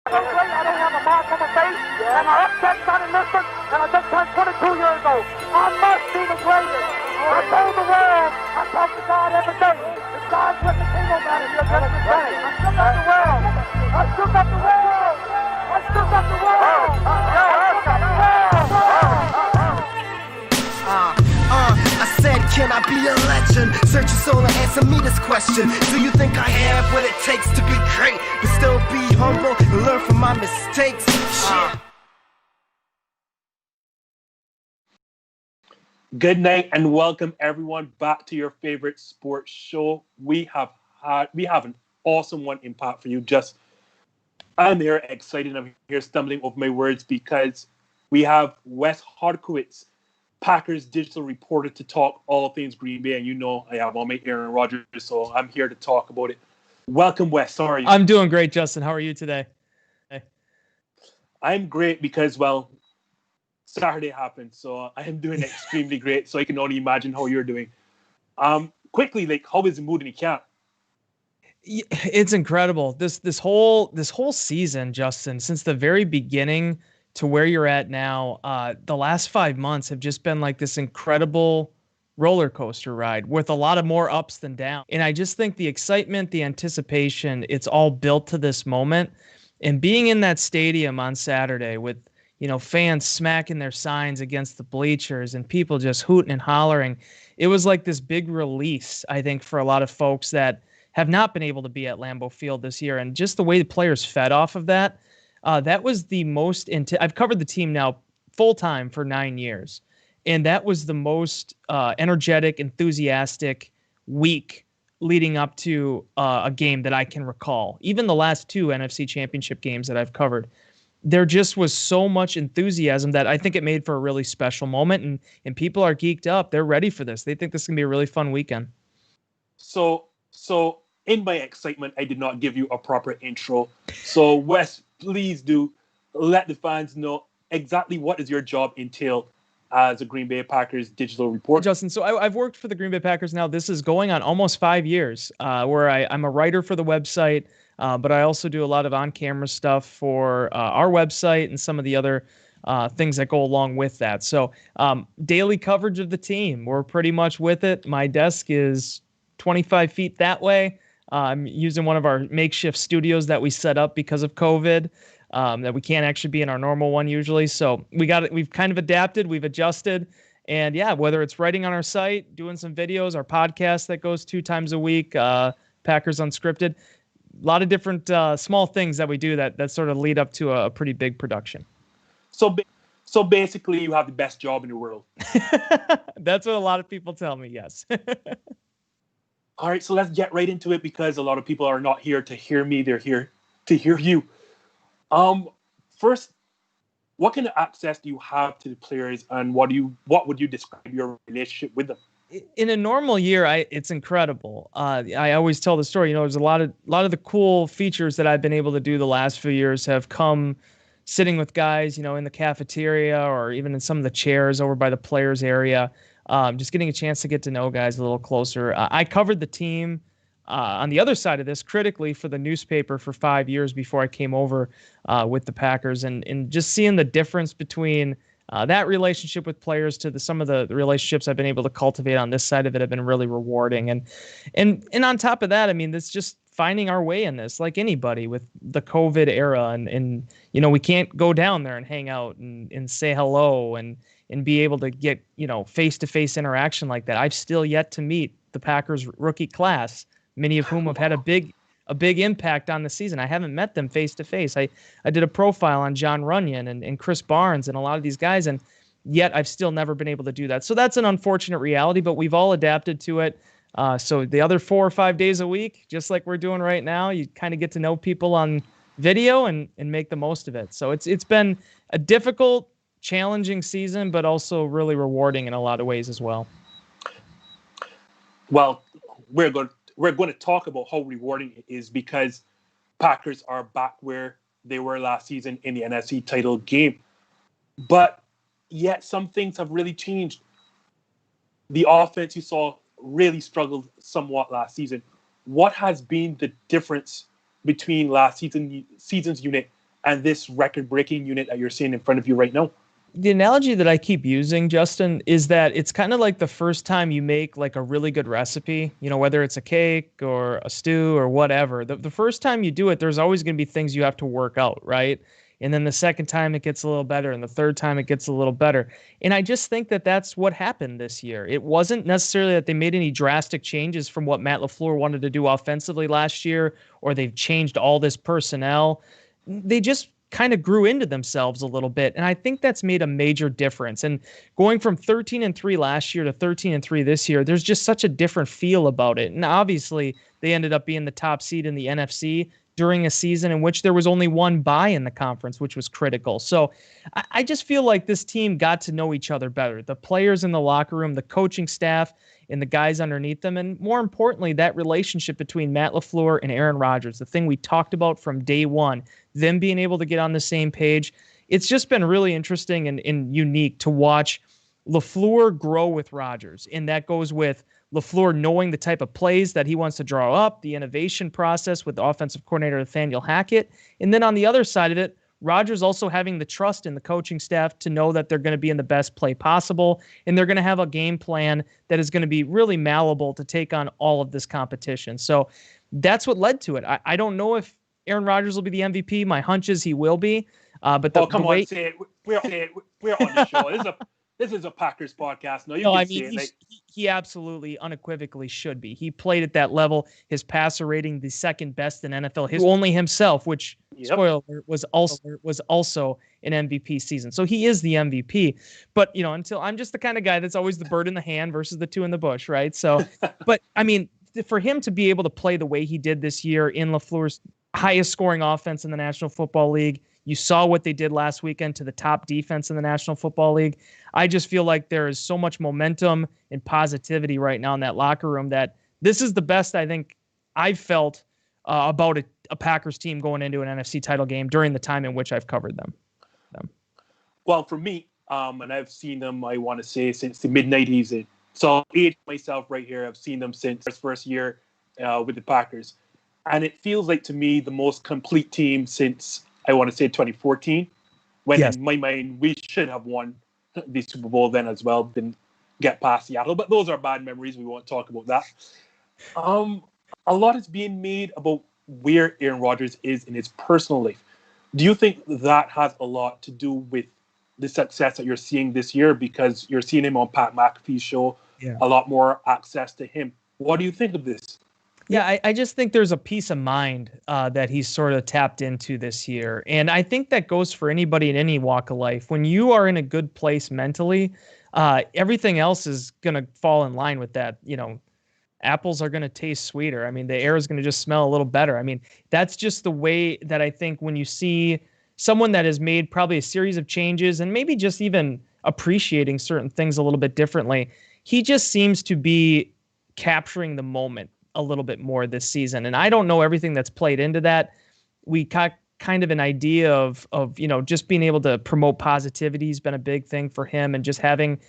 I don't have a mark on my face, and I upset Sonny Liston, and I just turned 22 years old. I must be the greatest. I told the world, I talk to God every day. If God's with the king on that, he'll get the same. I shook up the world. I shook up the world. I shook up the world. I said, can I be a legend? Search your soul and answer me this question. Do you think I have what it takes to be great, but still be humble and learn from my mistakes? Good night and welcome everyone back to your favorite sports show. We have an awesome one in part for you. I'm here excited. I'm here stumbling over my words because we have Wes Hodkiewicz, Packers digital reporter, to talk all things Green Bay. And you know I have on my Aaron Rodgers, so I'm here to talk about it. Welcome, Wes. How are you? I'm doing great, Justin. How are you today? Hey. I'm great because, well, Saturday happened, so I am doing extremely great. So I can only imagine how you're doing. Quickly, how is the mood in the camp? It's incredible. This whole season, Justin, since the very beginning to where you're at now, the last 5 months have just been like this incredible roller coaster ride with a lot of more ups than downs. And I just think the excitement, the anticipation, it's all built to this moment. And being in that stadium on Saturday with, fans smacking their signs against the bleachers and people just hooting and hollering, it was like this big release, I think, for a lot of folks that have not been able to be at Lambeau Field this year. And just the way the players fed off of that, that was the most I've covered the team now full time for 9 years. And that was the most energetic, enthusiastic week leading up to a game that I can recall. Even the last 2 NFC Championship games that I've covered, there just was so much enthusiasm that I think it made for a really special moment. And people are geeked up. They're ready for this. They think this is going to be a really fun weekend. So in my excitement, I did not give you a proper intro. So Wes, please do let the fans know exactly what does your job entail as a Green Bay Packers digital reporter. Justin, so I've worked for the Green Bay Packers now. This is going on almost 5 years, where I'm a writer for the website, but I also do a lot of on-camera stuff for our website and some of the other things that go along with that. So daily coverage of the team, we're pretty much with it. My desk is 25 feet that way. I'm using one of our makeshift studios that we set up because of COVID, that we can't actually be in our normal one usually. So we've kind of adapted, we've adjusted. And yeah, whether it's writing on our site, doing some videos, our podcast that goes 2 times a week, Packers Unscripted, a lot of different small things that we do that sort of lead up to a pretty big production. So basically you have the best job in the world. That's what a lot of people tell me, yes. All right, so let's get right into it because a lot of people are not here to hear me. They're here to hear you. First, what kind of access do you have to the players, and what would you describe your relationship with them? In a normal year, it's incredible. I always tell the story. There's a lot of the cool features that I've been able to do the last few years have come sitting with guys, in the cafeteria or even in some of the chairs over by the players area. Just getting a chance to get to know guys a little closer. I covered the team on the other side of this critically for the newspaper for 5 years before I came over with the Packers, and just seeing the difference between that relationship with players to some of the relationships I've been able to cultivate on this side of it have been really rewarding. And on top of that, I mean, it's just finding our way in this, like anybody with the COVID era, and we can't go down there and hang out and say hello and be able to get, face-to-face interaction like that. I've still yet to meet the Packers rookie class, many of whom have had a big impact on the season. I haven't met them face-to-face. I did a profile on John Runyon and Chris Barnes and a lot of these guys, and yet I've still never been able to do that. So that's an unfortunate reality, but we've all adapted to it. So the other 4 or 5 days a week, just like we're doing right now, you kind of get to know people on video and make the most of it. So it's been a difficult, challenging season, but also really rewarding in a lot of ways as well. Well, we're going to talk about how rewarding it is because Packers are back where they were last season in the NFC title game. But yet some things have really changed. The offense you saw really struggled somewhat last season. What has been the difference between last season's unit and this record-breaking unit that you're seeing in front of you right now? The analogy that I keep using, Justin, is that it's kind of like the first time you make like a really good recipe, whether it's a cake or a stew or whatever. The first time you do it, there's always going to be things you have to work out, right? And then the second time it gets a little better, and the third time it gets a little better. And I just think that that's what happened this year. It wasn't necessarily that they made any drastic changes from what Matt LaFleur wanted to do offensively last year, or they've changed all this personnel. They just kind of grew into themselves a little bit. And I think that's made a major difference. And going from 13-3 last year to 13-3 this year, there's just such a different feel about it. And obviously they ended up being the top seed in the NFC during a season in which there was only one bye in the conference, which was critical. So I just feel like this team got to know each other better. The players in the locker room, the coaching staff, and the guys underneath them. And more importantly, that relationship between Matt LaFleur and Aaron Rodgers, the thing we talked about from day one, them being able to get on the same page. It's just been really interesting and unique to watch LaFleur grow with Rodgers. And that goes with LaFleur knowing the type of plays that he wants to draw up, the innovation process with the offensive coordinator Nathaniel Hackett. And then on the other side of it, Rodgers also having the trust in the coaching staff to know that they're going to be in the best play possible, and they're going to have a game plan that is going to be really malleable to take on all of this competition. So that's what led to it. I don't know if Aaron Rodgers will be the MVP. My hunch is he will be. But come on, say it. We're on the show. This is a Packers podcast. He absolutely unequivocally should be. He played at that level. His passer rating, the second best in NFL history. Only himself, which spoiler alert, was also an MVP season. So he is the MVP. But until I'm just the kind of guy that's always the bird in the hand versus the two in the bush, right? So, but I mean, for him to be able to play the way he did this year in LaFleur's highest scoring offense in the National Football League. You saw what they did last weekend to the top defense in the National Football League. I just feel like there is so much momentum and positivity right now in that locker room that this is the best I think I've felt about a Packers team going into an NFC title game during the time in which I've covered them. Well, for me, and I've seen them, I want to say, since the mid-90s. And so age myself right here, I've seen them since his first year with the Packers. And it feels like, to me, the most complete team since, I want to say, 2014, when in my mind, we should have won the Super Bowl then as well, didn't get past Seattle. But those are bad memories. We won't talk about that. A lot is being made about where Aaron Rodgers is in his personal life. Do you think that has a lot to do with the success that you're seeing this year? Because you're seeing him on Pat McAfee's show, a lot more access to him. What do you think of this? Yeah, I just think there's a peace of mind that he's sort of tapped into this year. And I think that goes for anybody in any walk of life. When you are in a good place mentally, everything else is going to fall in line with that. Apples are going to taste sweeter. I mean, the air is going to just smell a little better. I mean, that's just the way that I think when you see someone that has made probably a series of changes and maybe just even appreciating certain things a little bit differently, he just seems to be capturing the moment a little bit more this season. And I don't know everything that's played into that. We got kind of an idea of just being able to promote positivity has been a big thing for him, and just having,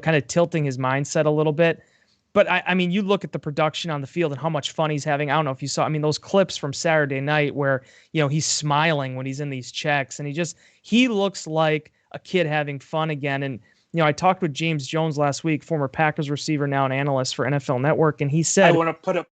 kind of tilting his mindset a little bit. But I mean, you look at the production on the field and how much fun he's having. I don't know if you saw, those clips from Saturday night where, he's smiling when he's in these checks, and he looks like a kid having fun again. And, I talked with James Jones last week, former Packers receiver, now an analyst for NFL Network. And he said, I want to put a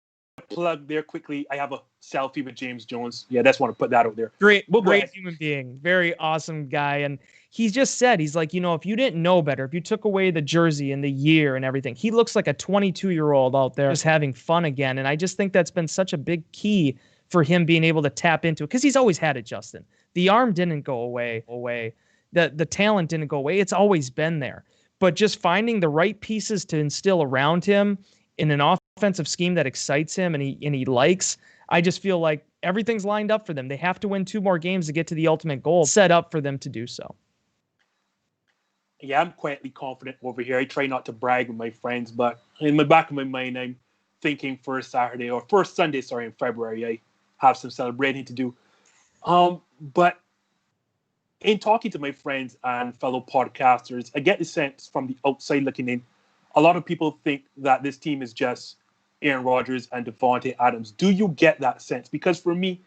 plug there quickly. I have a selfie with James Jones. Yeah, just want to put that out there. Great human being, very awesome guy. And he's just said, he's like, if you didn't know better, if you took away the jersey and the year and everything, he looks like a 22-year-old out there just having fun again. And I just think that's been such a big key for him being able to tap into it, because he's always had it, Justin. The arm didn't go away. The talent didn't go away. It's always been there. But just finding the right pieces to instill around him in an offensive scheme that excites him and he likes, I just feel like everything's lined up for them. They have to win 2 more games to get to the ultimate goal, set up for them to do so. Yeah, I'm quietly confident over here. I try not to brag with my friends, but in the back of my mind, I'm thinking first Sunday in February, I have some celebrating to do. But in talking to my friends and fellow podcasters, I get the sense from the outside looking in, a lot of people think that this team is just Aaron Rodgers and Devontae Adams. Do you get that sense? Because for me,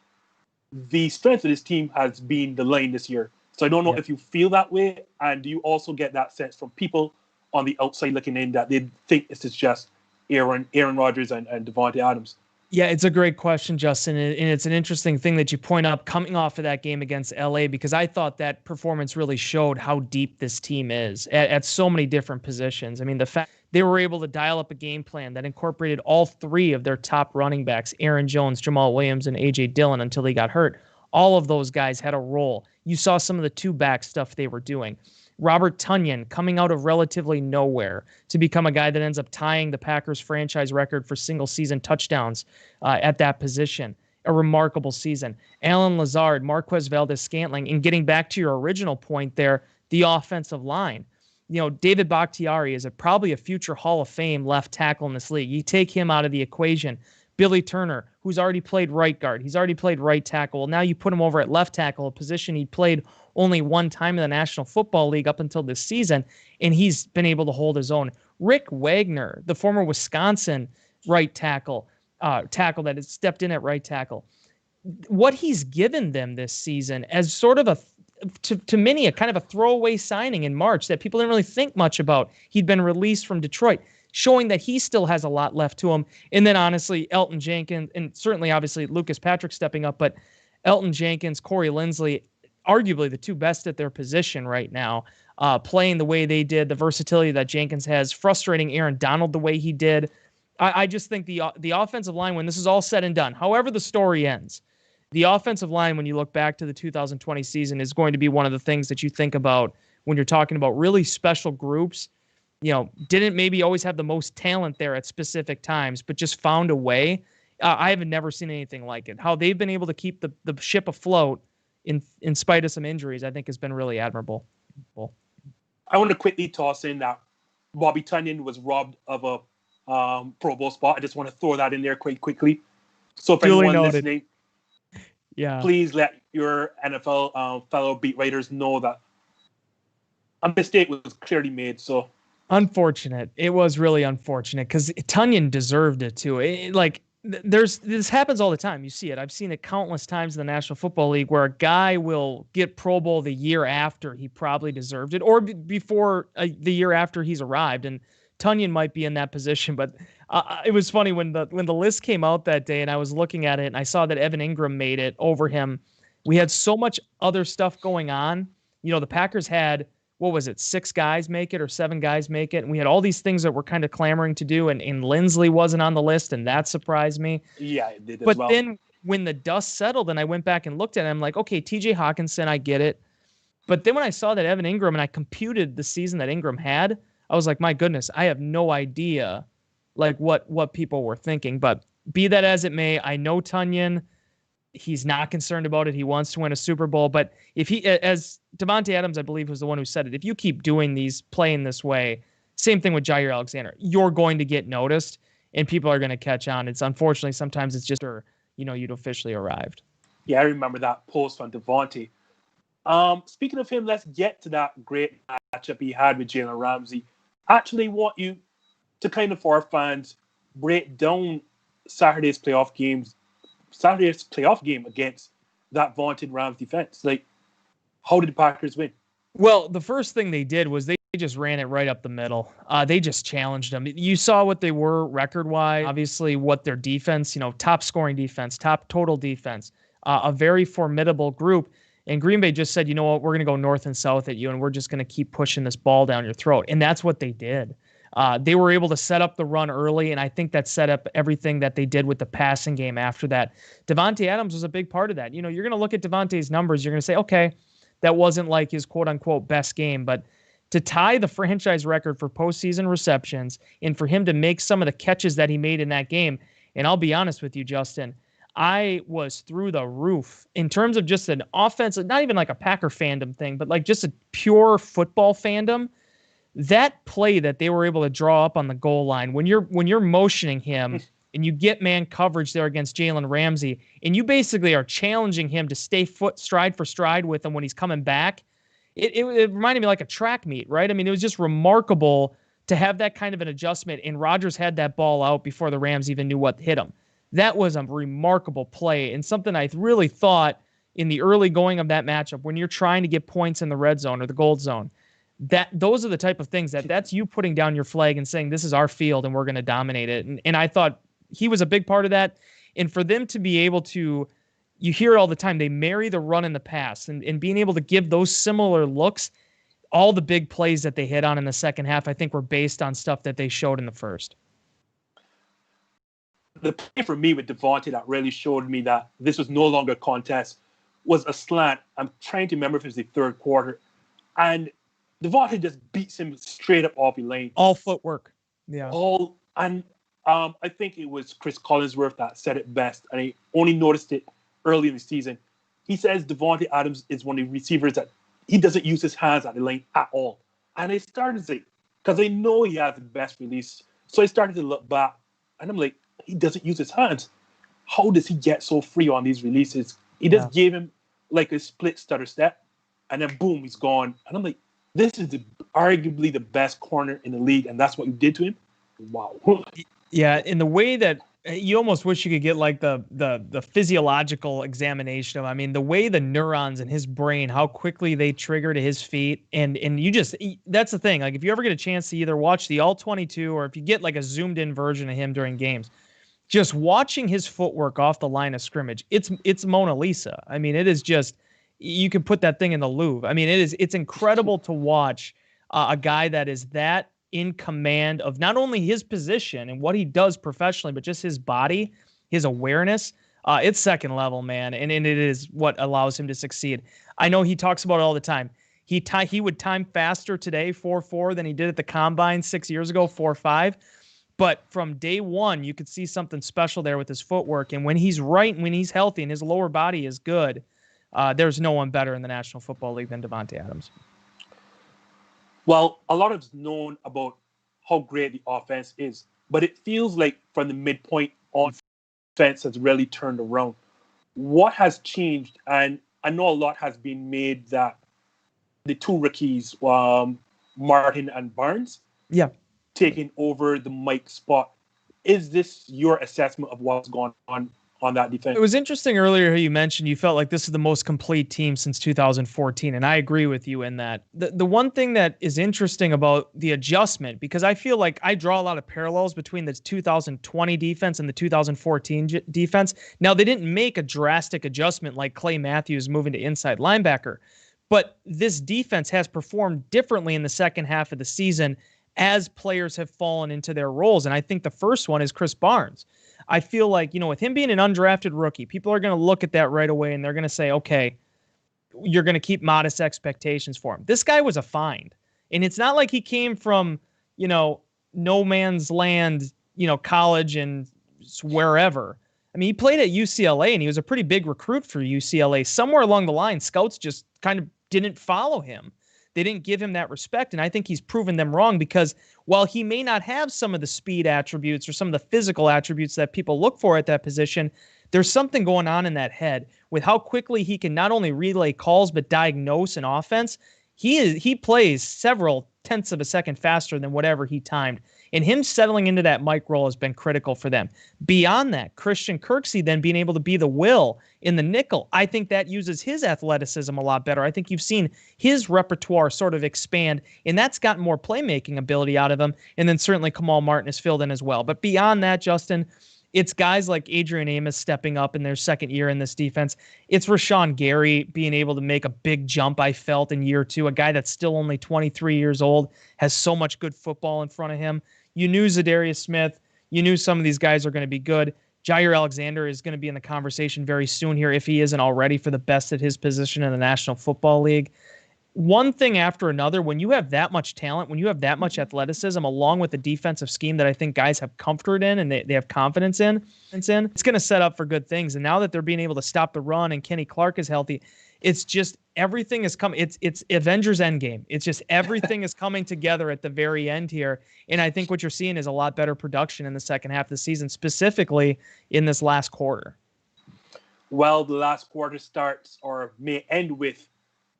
the strength of this team has been the line this year. So I don't know if you feel that way, and do you also get that sense from people on the outside looking in that they think this is just Aaron Rodgers and Davante Adams? Yeah, it's a great question, Justin, and it's an interesting thing that you point up coming off of that game against LA, because I thought that performance really showed how deep this team is at so many different positions. I mean, the fact they were able to dial up a game plan that incorporated all three of their top running backs, Aaron Jones, Jamal Williams, and A.J. Dillon, until he got hurt. All of those guys had a role. You saw some of the two-back stuff they were doing. Robert Tonyan coming out of relatively nowhere to become a guy that ends up tying the Packers franchise record for single-season touchdowns at that position. A remarkable season. Alan Lazard, Marquez Valdez-Scantling, and getting back to your original point there, the offensive line. You know, David Bakhtiari is probably a future Hall of Fame left tackle in this league. You take him out of the equation. Billy Turner, who's already played right guard. He's already played right tackle. Well, now you put him over at left tackle, a position he played only one time in the National Football League up until this season, and he's been able to hold his own. Rick Wagner, the former Wisconsin right tackle that has stepped in at right tackle. What he's given them this season as sort of to many, a kind of a throwaway signing in March that people didn't really think much about. He'd been released from Detroit, showing that he still has a lot left to him. And then honestly, Elton Jenkins, and certainly obviously Lucas Patrick stepping up, but Elton Jenkins, Corey Linsley, arguably the two best at their position right now, playing the way they did, the versatility that Jenkins has, frustrating Aaron Donald the way he did. I just think the offensive line, when this is all said and done, however the story ends, the offensive line, when you look back to the 2020 season, is going to be one of the things that you think about when you're talking about really special groups. You know, didn't maybe always have the most talent there at specific times, but just found a way. I have never seen anything like it. How they've been able to keep the ship afloat in spite of some injuries, I think has been really admirable. I want to quickly toss in that Bobby Tonyan was robbed of a Pro Bowl spot. I just want to throw that in there quite quickly. So if anyone listening, please let your NFL fellow beat writers know that a mistake was clearly made. So unfortunate. It was really unfortunate because Tonyan deserved it too. This happens all the time. You see it. I've seen it countless times in the National Football League where a guy will get Pro Bowl the year after he probably deserved it, or before the year after he's arrived. And Tonyan might be in that position, but it was funny when the list came out that day and I was looking at it and I saw that Evan Ingram made it over him. We had so much other stuff going on. You know, the Packers had, what was it, 6 guys make it or 7 guys make it? And we had all these things that we're kind of clamoring to do, and Linsley wasn't on the list, and that surprised me. Yeah, it did as well. But then when the dust settled and I went back and looked at it, I'm like, okay, TJ Hawkinson, I get it. But then when I saw that Evan Ingram and I computed the season that Ingram had, I was like, my goodness, I have no idea like what people were thinking. But be that as it may, I know Tonyan. He's not concerned about it. He wants to win a Super Bowl. But if he, as Davante Adams, I believe, was the one who said it, if you keep playing this way, same thing with Jair Alexander, you're going to get noticed and people are going to catch on. It's unfortunately, sometimes it's just, you'd officially arrived. Yeah, I remember that post from Davante. Speaking of him, let's get to that great matchup he had with Jalen Ramsey. Actually want you to kind of, for our fans, break down Saturday's playoff game against that vaunted Rams defense. Like, how did the Packers win? Well, the first thing they did was they just ran it right up the middle. They just challenged them. You saw what they were record-wise, obviously what their defense, top scoring defense, top total defense, a very formidable group. And Green Bay just said, you know what, we're going to go north and south at you, and we're just going to keep pushing this ball down your throat. And that's what they did. They were able to set up the run early, and I think that set up everything that they did with the passing game after that. Davante Adams was a big part of that. You're going to look at Davante's numbers. You're going to say, okay, that wasn't like his quote-unquote best game. But to tie the franchise record for postseason receptions and for him to make some of the catches that he made in that game, and I'll be honest with you, Justin, I was through the roof in terms of just an offensive, not even like a Packer fandom thing, but like just a pure football fandom. That play that they were able to draw up on the goal line, when you're motioning him and you get man coverage there against Jalen Ramsey, and you basically are challenging him to stay stride for stride with him when he's coming back, it reminded me like a track meet, right? I mean, it was just remarkable to have that kind of an adjustment, and Rodgers had that ball out before the Rams even knew what hit him. That was a remarkable play and something I really thought in the early going of that matchup when you're trying to get points in the red zone or the gold zone. Those are the type of things that's you putting down your flag and saying, this is our field and we're going to dominate it. And I thought he was a big part of that. And for them to be able to, you hear it all the time, they marry the run and the pass, and being able to give those similar looks, all the big plays that they hit on in the second half, I think were based on stuff that they showed in the first. The play for me with Devontae that really showed me that this was no longer a contest was a slant. I'm trying to remember if it was the third quarter. And Devontae just beats him straight up off the lane. All footwork. Yeah. I think it was Chris Collinsworth that said it best, and I only noticed it early in the season. He says Devontae Adams is one of the receivers that he doesn't use his hands at the lane at all. And I started to say, because I know he has the best release, so I started to look back, and I'm like, he doesn't use his hands. How does he get so free on these releases? He just gave him like a split stutter step, and then boom, he's gone. And I'm like, this is arguably the best corner in the league, and that's what you did to him? Wow. Yeah, in the way that you almost wish you could get like the physiological examination of, I mean, the way the neurons in his brain, how quickly they trigger to his feet. And you just, that's the thing. Like if you ever get a chance to either watch the all 22 or if you get like a zoomed in version of him during games, just watching his footwork off the line of scrimmage, it's Mona Lisa. I mean, it is just, you could put that thing in the Louvre. I mean, it's incredible to watch a guy that is that in command of not only his position and what he does professionally, but just his body, his awareness. It's second level, man. And it is what allows him to succeed. I know he talks about it all the time. He would time faster today, 4.4, than he did at the combine 6 years ago, 4.5. But from day one, you could see something special there with his footwork. And when he's right, when he's healthy and his lower body is good, there's no one better in the National Football League than Davante Adams. Well, a lot is known about how great the offense is, but it feels like from the midpoint on, offense has really turned around. What has changed? And I know a lot has been made that the two rookies, Martin and Barnes, taking over the Mike spot. Is this your assessment of what's gone on that defense? It was interesting earlier how you mentioned you felt like this is the most complete team since 2014, and I agree with you in that. The one thing that is interesting about the adjustment, because I feel like I draw a lot of parallels between the 2020 defense and the 2014 defense. Now, they didn't make a drastic adjustment like Clay Matthews moving to inside linebacker, but this defense has performed differently in the second half of the season as players have fallen into their roles, and I think the first one is Chris Barnes. I feel like, with him being an undrafted rookie, people are going to look at that right away and they're going to say, okay, you're going to keep modest expectations for him. This guy was a find. And it's not like he came from, no man's land, college and wherever. I mean, he played at UCLA and he was a pretty big recruit for UCLA. Somewhere along the line, scouts just kind of didn't follow him. They didn't give him that respect, and I think he's proven them wrong because while he may not have some of the speed attributes or some of the physical attributes that people look for at that position, there's something going on in that head with how quickly he can not only relay calls but diagnose an offense. He plays several tenths of a second faster than whatever he timed, and him settling into that Mike role has been critical for them. Beyond that, Christian Kirksey then being able to be the will in the nickel, I think that uses his athleticism a lot better. I think you've seen his repertoire sort of expand, and that's gotten more playmaking ability out of him. And then certainly Kamal Martin has filled in as well. But beyond that, Justin, it's guys like Adrian Amos stepping up in their second year in this defense. It's Rashawn Gary being able to make a big jump, I felt, in year two. A guy that's still only 23 years old, has so much good football in front of him. You knew Zadarius Smith. You knew some of these guys are going to be good. Jair Alexander is going to be in the conversation very soon here, if he isn't already, for the best at his position in the National Football League. One thing after another, when you have that much talent, when you have that much athleticism, along with the defensive scheme that I think guys have comfort in and they have confidence in, it's going to set up for good things. And now that they're being able to stop the run and Kenny Clark is healthy, it's just everything is coming. It's Avengers Endgame. It's just everything is coming together at the very end here. And I think what you're seeing is a lot better production in the second half of the season, specifically in this last quarter. Well, the last quarter starts or may end with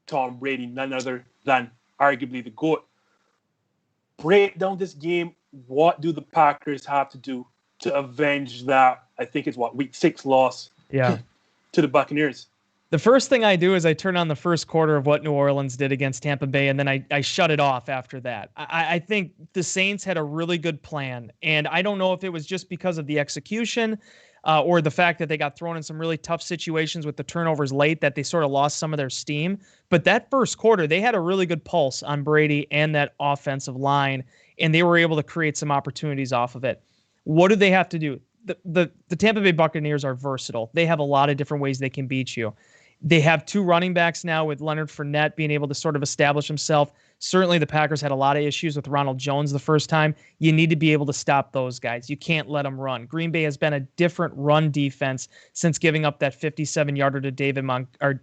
Tom Brady, none other than arguably the GOAT. Break down this game. What do the Packers have to do to avenge that. I think it's week 6 loss. Yeah. To the Buccaneers. The first thing I do is I turn on the first quarter of what New Orleans did against Tampa Bay, and then I shut it off after that. I think the Saints had a really good plan, and I don't know if it was just because of the execution or the fact that they got thrown in some really tough situations with the turnovers late that they sort of lost some of their steam. But that first quarter, they had a really good pulse on Brady and that offensive line, and they were able to create some opportunities off of it. What do they have to do? The Tampa Bay Buccaneers are versatile. They have a lot of different ways they can beat you. They have 2 running backs now with Leonard Fournette being able to sort of establish himself. Certainly the Packers had a lot of issues with Ronald Jones the first time. You need to be able to stop those guys. You can't let them run. Green Bay has been a different run defense since giving up that 57-yarder to David Montgomery,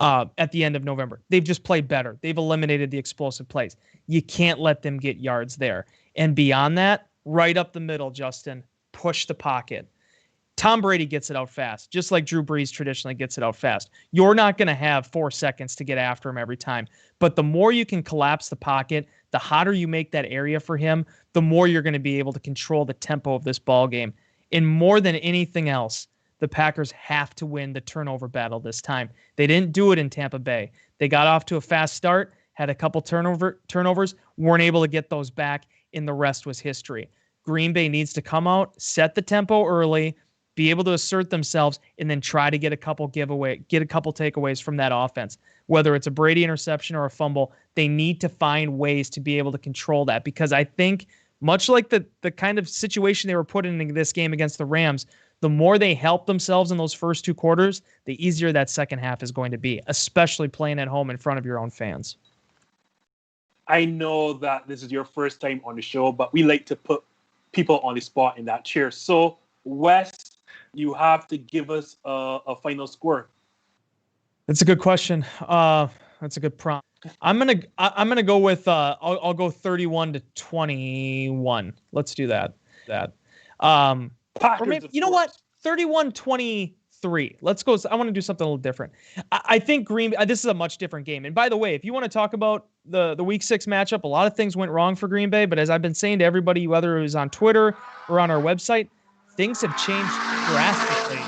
at the end of November. They've just played better. They've eliminated the explosive plays. You can't let them get yards there. And beyond that, right up the middle, Justin, push the pocket. Tom Brady gets it out fast, just like Drew Brees traditionally gets it out fast. You're not going to have 4 seconds to get after him every time. But the more you can collapse the pocket, the hotter you make that area for him, the more you're going to be able to control the tempo of this ball game. And more than anything else, the Packers have to win the turnover battle this time. They didn't do it in Tampa Bay. They got off to a fast start, had a couple turnovers, weren't able to get those back, and the rest was history. Green Bay needs to come out, set the tempo early, be able to assert themselves, and then try to get a couple takeaways from that offense. Whether it's a Brady interception or a fumble, they need to find ways to be able to control that, because I think much like the kind of situation they were put in this game against the Rams, the more they help themselves in those first 2 quarters, the easier that second half is going to be, especially playing at home in front of your own fans. I know that this is your first time on the show, but we like to put people on the spot in that chair. So, Wes, you have to give us a final score. That's a good question. That's a good prompt. I'm gonna go with I'll go 31-21. Let's do that. Or maybe, you know what? 31-23. Let's go. I want to do something a little different. I think this is a much different game. And by the way, if you want to talk about the week 6 matchup, a lot of things went wrong for Green Bay. But as I've been saying to everybody, whether it was on Twitter or on our website, things have changed drastically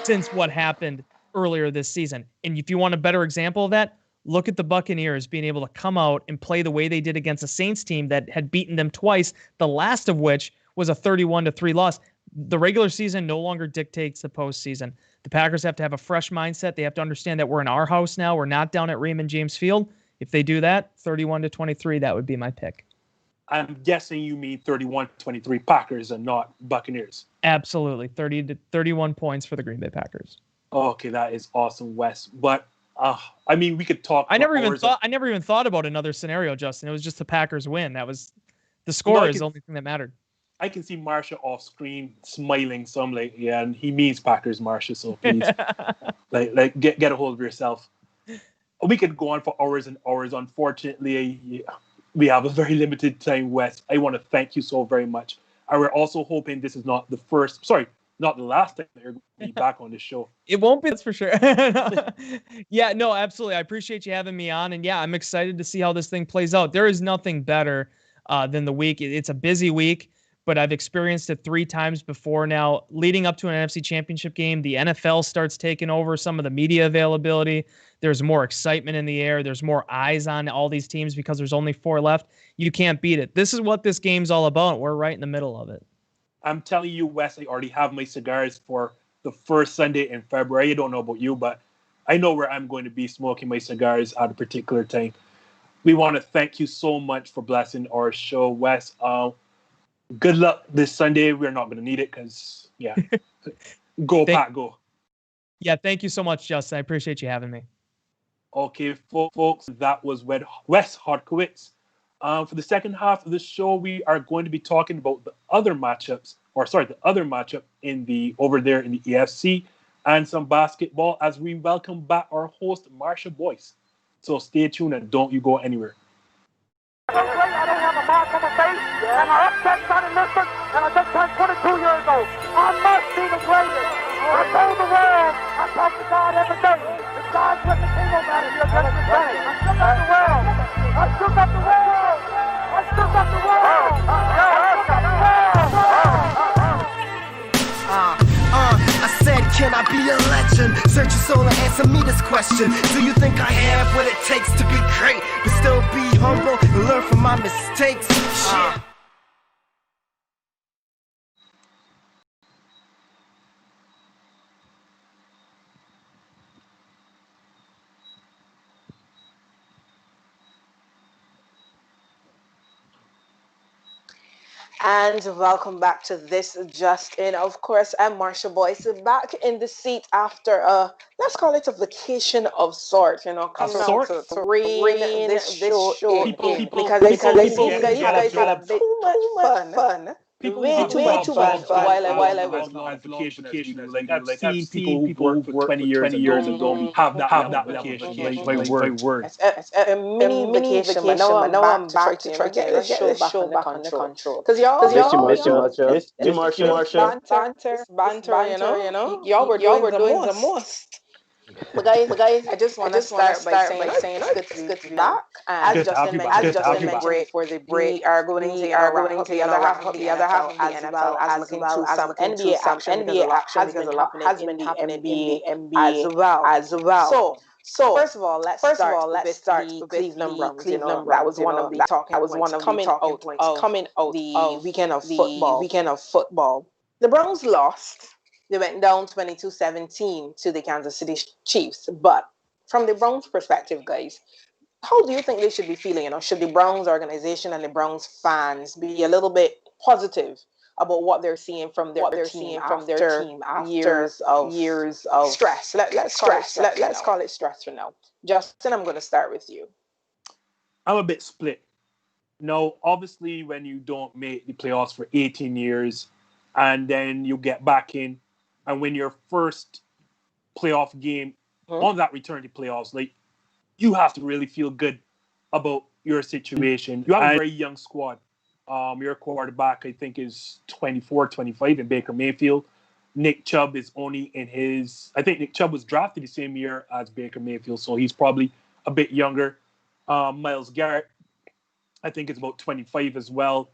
since what happened earlier this season. And if you want a better example of that, look at the Buccaneers being able to come out and play the way they did against a Saints team that had beaten them twice, the last of which was a 31-3 loss. The regular season no longer dictates the postseason. The Packers have to have a fresh mindset. They have to understand that we're in our house now. We're not down at Raymond James Field. If they do that, 31-23, that would be my pick. I'm guessing you mean 31-23 Packers and not Buccaneers. Absolutely. 30-31 points for the Green Bay Packers. Okay, that is awesome, Wes. But I mean, we could talk. I never even thought about another scenario, Justin. It was just the Packers win. That was the score is the only thing that mattered. I can see Marsha off screen smiling. So I'm like, yeah, and he means Packers, Marsha. So please, like get a hold of yourself. We could go on for hours and hours. Unfortunately, we have a very limited time, Wes. I want to thank you so very much. And we're also hoping this is not the last time that you're going to be back on this show. It won't be, that's for sure. Yeah, no, absolutely. I appreciate you having me on. And yeah, I'm excited to see how this thing plays out. There is nothing better than the week. It's a busy week, but I've experienced it 3 times before now. Leading up to an NFC Championship game, the NFL starts taking over some of the media availability. There's more excitement in the air. There's more eyes on all these teams because there's only 4 left. You can't beat it. This is what this game's all about. We're right in the middle of it. I'm telling you, Wes, I already have my cigars for the first Sunday in February. I don't know about you, but I know where I'm going to be smoking my cigars at a particular time. We want to thank you so much for blessing our show, Wes. Good luck this Sunday. We're not going to need it because, yeah, go Pack, go. Yeah, thank you so much, Justin. I appreciate you having me. Okay, folks, that was Wes Hodkiewicz. For the second half of the show, we are going to be talking about the other matchup over there in the AFC and some basketball as we welcome back our host, Marsha Boyce. So stay tuned and don't you go anywhere. I don't have a mark on my face, and my upset son in this one, and I just turned 22 years old. I must be the greatest. I told the world, I talk to God every day. If God's with the king, no matter you're just the same. I shook up the world. I shook up the world. I shook up the world. I shook up the world. question. Do you think I have what it takes to be great, but still be humble and learn from my mistakes? Shit. And welcome back to This Just In. Of course, I'm Marsha Boyce, back in the seat after let's call it a vacation of sorts, coming out to rein this show in. Because I see you guys had a bit too much fun. Way too much fun while I was gone. vacation as we do. Like I've seen people who've worked for 20 years and don't have that level of vacation. My word. It's a mini vacation, but now I'm back to try to get this show back under control. Because y'all, banter, y'all were doing the most. But guys, I just want to start by saying it's good to be back. As Justin mentioned before the break, we are going to the other half of the NFL as looking to some NBA action because a lot has been happening in the NBA as well. So first of all, let's start with the Cleveland Browns. That was one of the talking points coming out the weekend of football. The Browns lost. They went down 22-17 to the Kansas City Chiefs. But from the Browns' perspective, guys, how do you think they should be feeling? Should the Browns organization and the Browns fans be a little bit positive about what they're seeing from their team after years of stress? Let's call it stress for now. Justin, I'm going to start with you. I'm a bit split. No, obviously, when you don't make the playoffs for 18 years and then you get back in and win your first playoff game on that return to playoffs, like, you have to really feel good about your situation. You have a very young squad. Your quarterback, I think, is 24, 25 in Baker Mayfield. Nick Chubb is only I think Nick Chubb was drafted the same year as Baker Mayfield, so he's probably a bit younger. Myles Garrett, I think, is about 25 as well.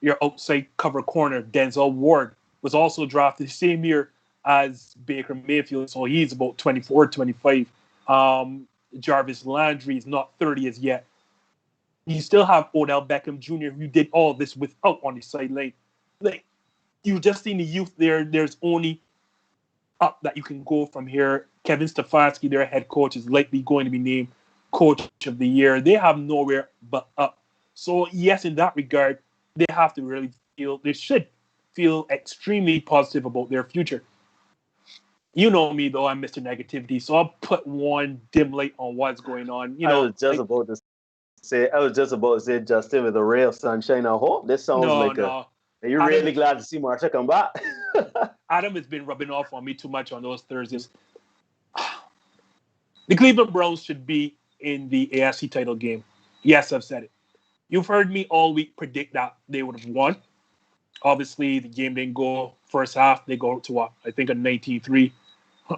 Your outside cover corner, Denzel Ward, was also drafted the same year as Baker Mayfield, so he's about 24, 25. Jarvis Landry is not 30 as yet. You still have Odell Beckham Jr., who did all this without on the sideline. Like, you just seen the youth there. There's only up that you can go from here. Kevin Stefanski, their head coach, is likely going to be named Coach of the Year. They have nowhere but up. So, yes, in that regard, they have to really they should feel extremely positive about their future. You know me, though, I'm Mr. Negativity, so I'll put one dim light on what's going on. I was just about to say, Justin, with a ray of sunshine. I hope this sounds Are you really glad to see Marsha come back? Adam has been rubbing off on me too much on those Thursdays. The Cleveland Browns should be in the AFC title game. Yes, I've said it. You've heard me all week predict that they would have won. Obviously, the game didn't go first half. They go to, I think, a 19-3. I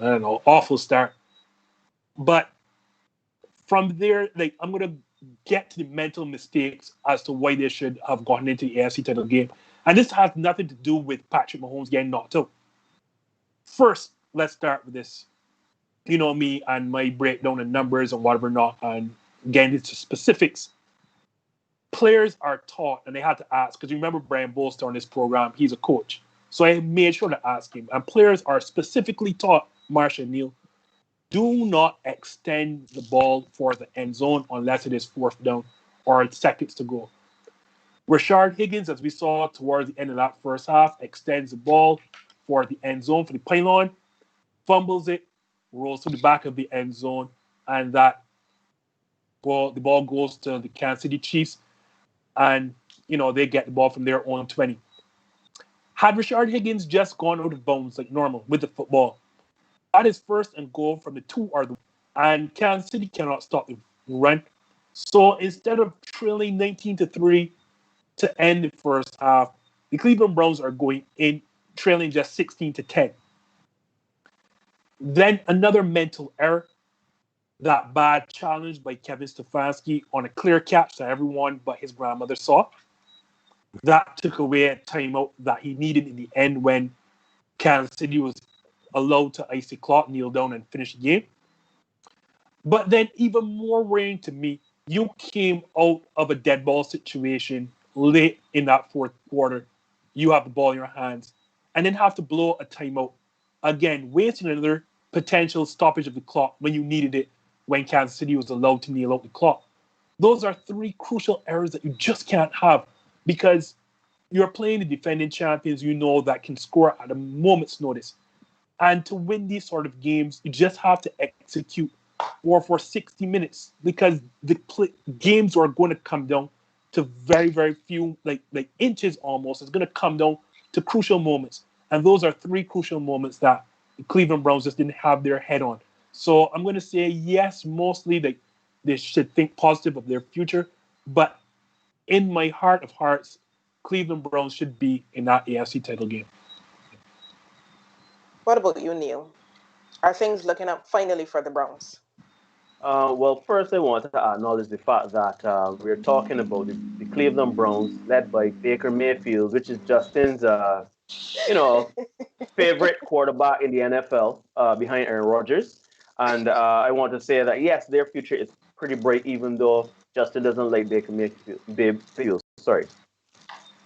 don't know, awful start. But from there, like, I'm going to get to the mental mistakes as to why they should have gotten into the AFC title game. And this has nothing to do with Patrick Mahomes getting knocked out. First, let's start with this. You know me and my breakdown in numbers and whatever not, and getting into specifics. Players are taught, and they had to ask, because you remember Brian Bolster on this program, he's a coach. So I made sure to ask him. And players are specifically taught, Marsha and Neil, do not extend the ball for the end zone unless it is fourth down or seconds to go. Rashard Higgins, as we saw towards the end of that first half, extends the ball for the end zone for the pylon, fumbles it, rolls to the back of the end zone, and the ball goes to the Kansas City Chiefs, and they get the ball from their own 20. Had Rashard Higgins just gone out of bounds like normal with the football, that is first and goal from the 2 or the, and Kansas City cannot stop the run. So instead of trailing 19-3 to end the first half, the Cleveland Browns are going in trailing just 16-10. Then another mental error, that bad challenge by Kevin Stefanski on a clear catch that everyone but his grandmother saw. That took away a timeout that he needed in the end when Kansas City was allowed to ice the clock, kneel down, and finish the game. But then even more worrying to me, you came out of a dead ball situation late in that fourth quarter. You have the ball in your hands and then have to blow a timeout. Again, wasting another potential stoppage of the clock when you needed it when Kansas City was allowed to kneel out the clock. Those are three crucial errors that you just can't have because you're playing the defending champions you know that can score at a moment's notice. And to win these sort of games, you just have to execute for 60 minutes because games are going to come down to very, very few, like inches almost. It's going to come down to crucial moments. And those are three crucial moments that the Cleveland Browns just didn't have their head on. So I'm going to say yes, mostly they should think positive of their future. But in my heart of hearts, Cleveland Browns should be in that AFC title game. What about you, Neil? Are things looking up finally for the Browns? Well, first I want to acknowledge the fact that we're talking about the Cleveland Browns, led by Baker Mayfield, which is Justin's, favorite quarterback in the NFL, behind Aaron Rodgers. And I want to say that yes, their future is pretty bright, even though Justin doesn't like Baker Mayfield. Sorry.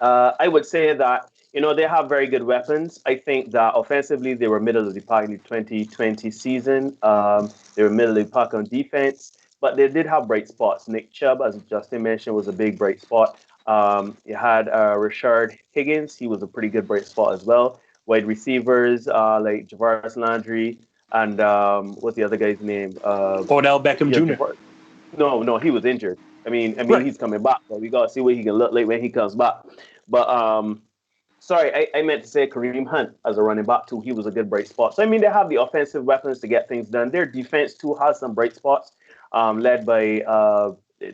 I would say that they have very good weapons. I think that offensively they were middle of the pack in the 2020 season. They were middle of the pack on defense, but they did have bright spots. Nick Chubb, as Justin mentioned, was a big bright spot. You had Rashard Higgins. He was a pretty good bright spot as well. Wide receivers like Javaris Landry and what's the other guy's name? Odell Beckham Jr. No, he was injured. I mean, right. He's coming back, but we gotta see what he can look like when he comes back. But sorry, I meant to say Kareem Hunt as a running back too. He was a good bright spot. So they have the offensive weapons to get things done. Their defense too has some bright spots, led by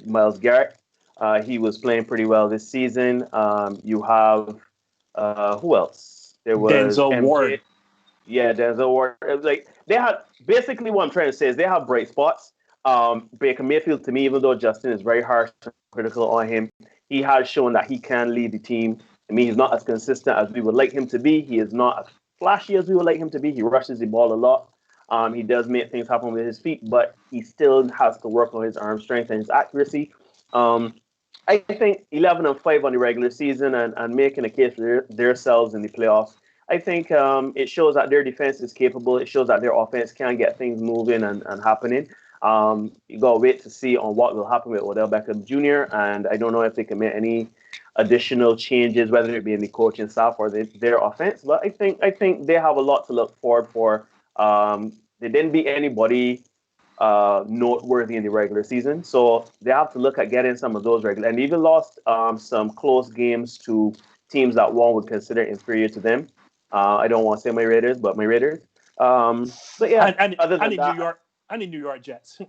Myles Garrett. He was playing pretty well this season. You have who else? There was Denzel MJ. Ward. Yeah, Denzel Ward. Like they have basically what I'm trying to say is they have bright spots. Baker Mayfield, to me, even though Justin is very harsh and critical on him, he has shown that he can lead the team. I mean, he's not as consistent as we would like him to be. He is not as flashy as we would like him to be. He rushes the ball a lot. He does make things happen with his feet, but he still has to work on his arm strength and his accuracy. I think 11-5 on the regular season and making a case for themselves in the playoffs. I think it shows that their defense is capable. It shows that their offense can get things moving and happening. You gotta wait to see on what will happen with Odell Beckham Jr. And I don't know if they can make any additional changes, whether it be in the coaching staff or their offense. But I think they have a lot to look forward for. They didn't beat anybody noteworthy in the regular season, so they have to look at getting some of those regular. And even lost some close games to teams that one would consider inferior to them. I don't want to say my Raiders, but my Raiders. But yeah, other than that, New York. And the New York Jets.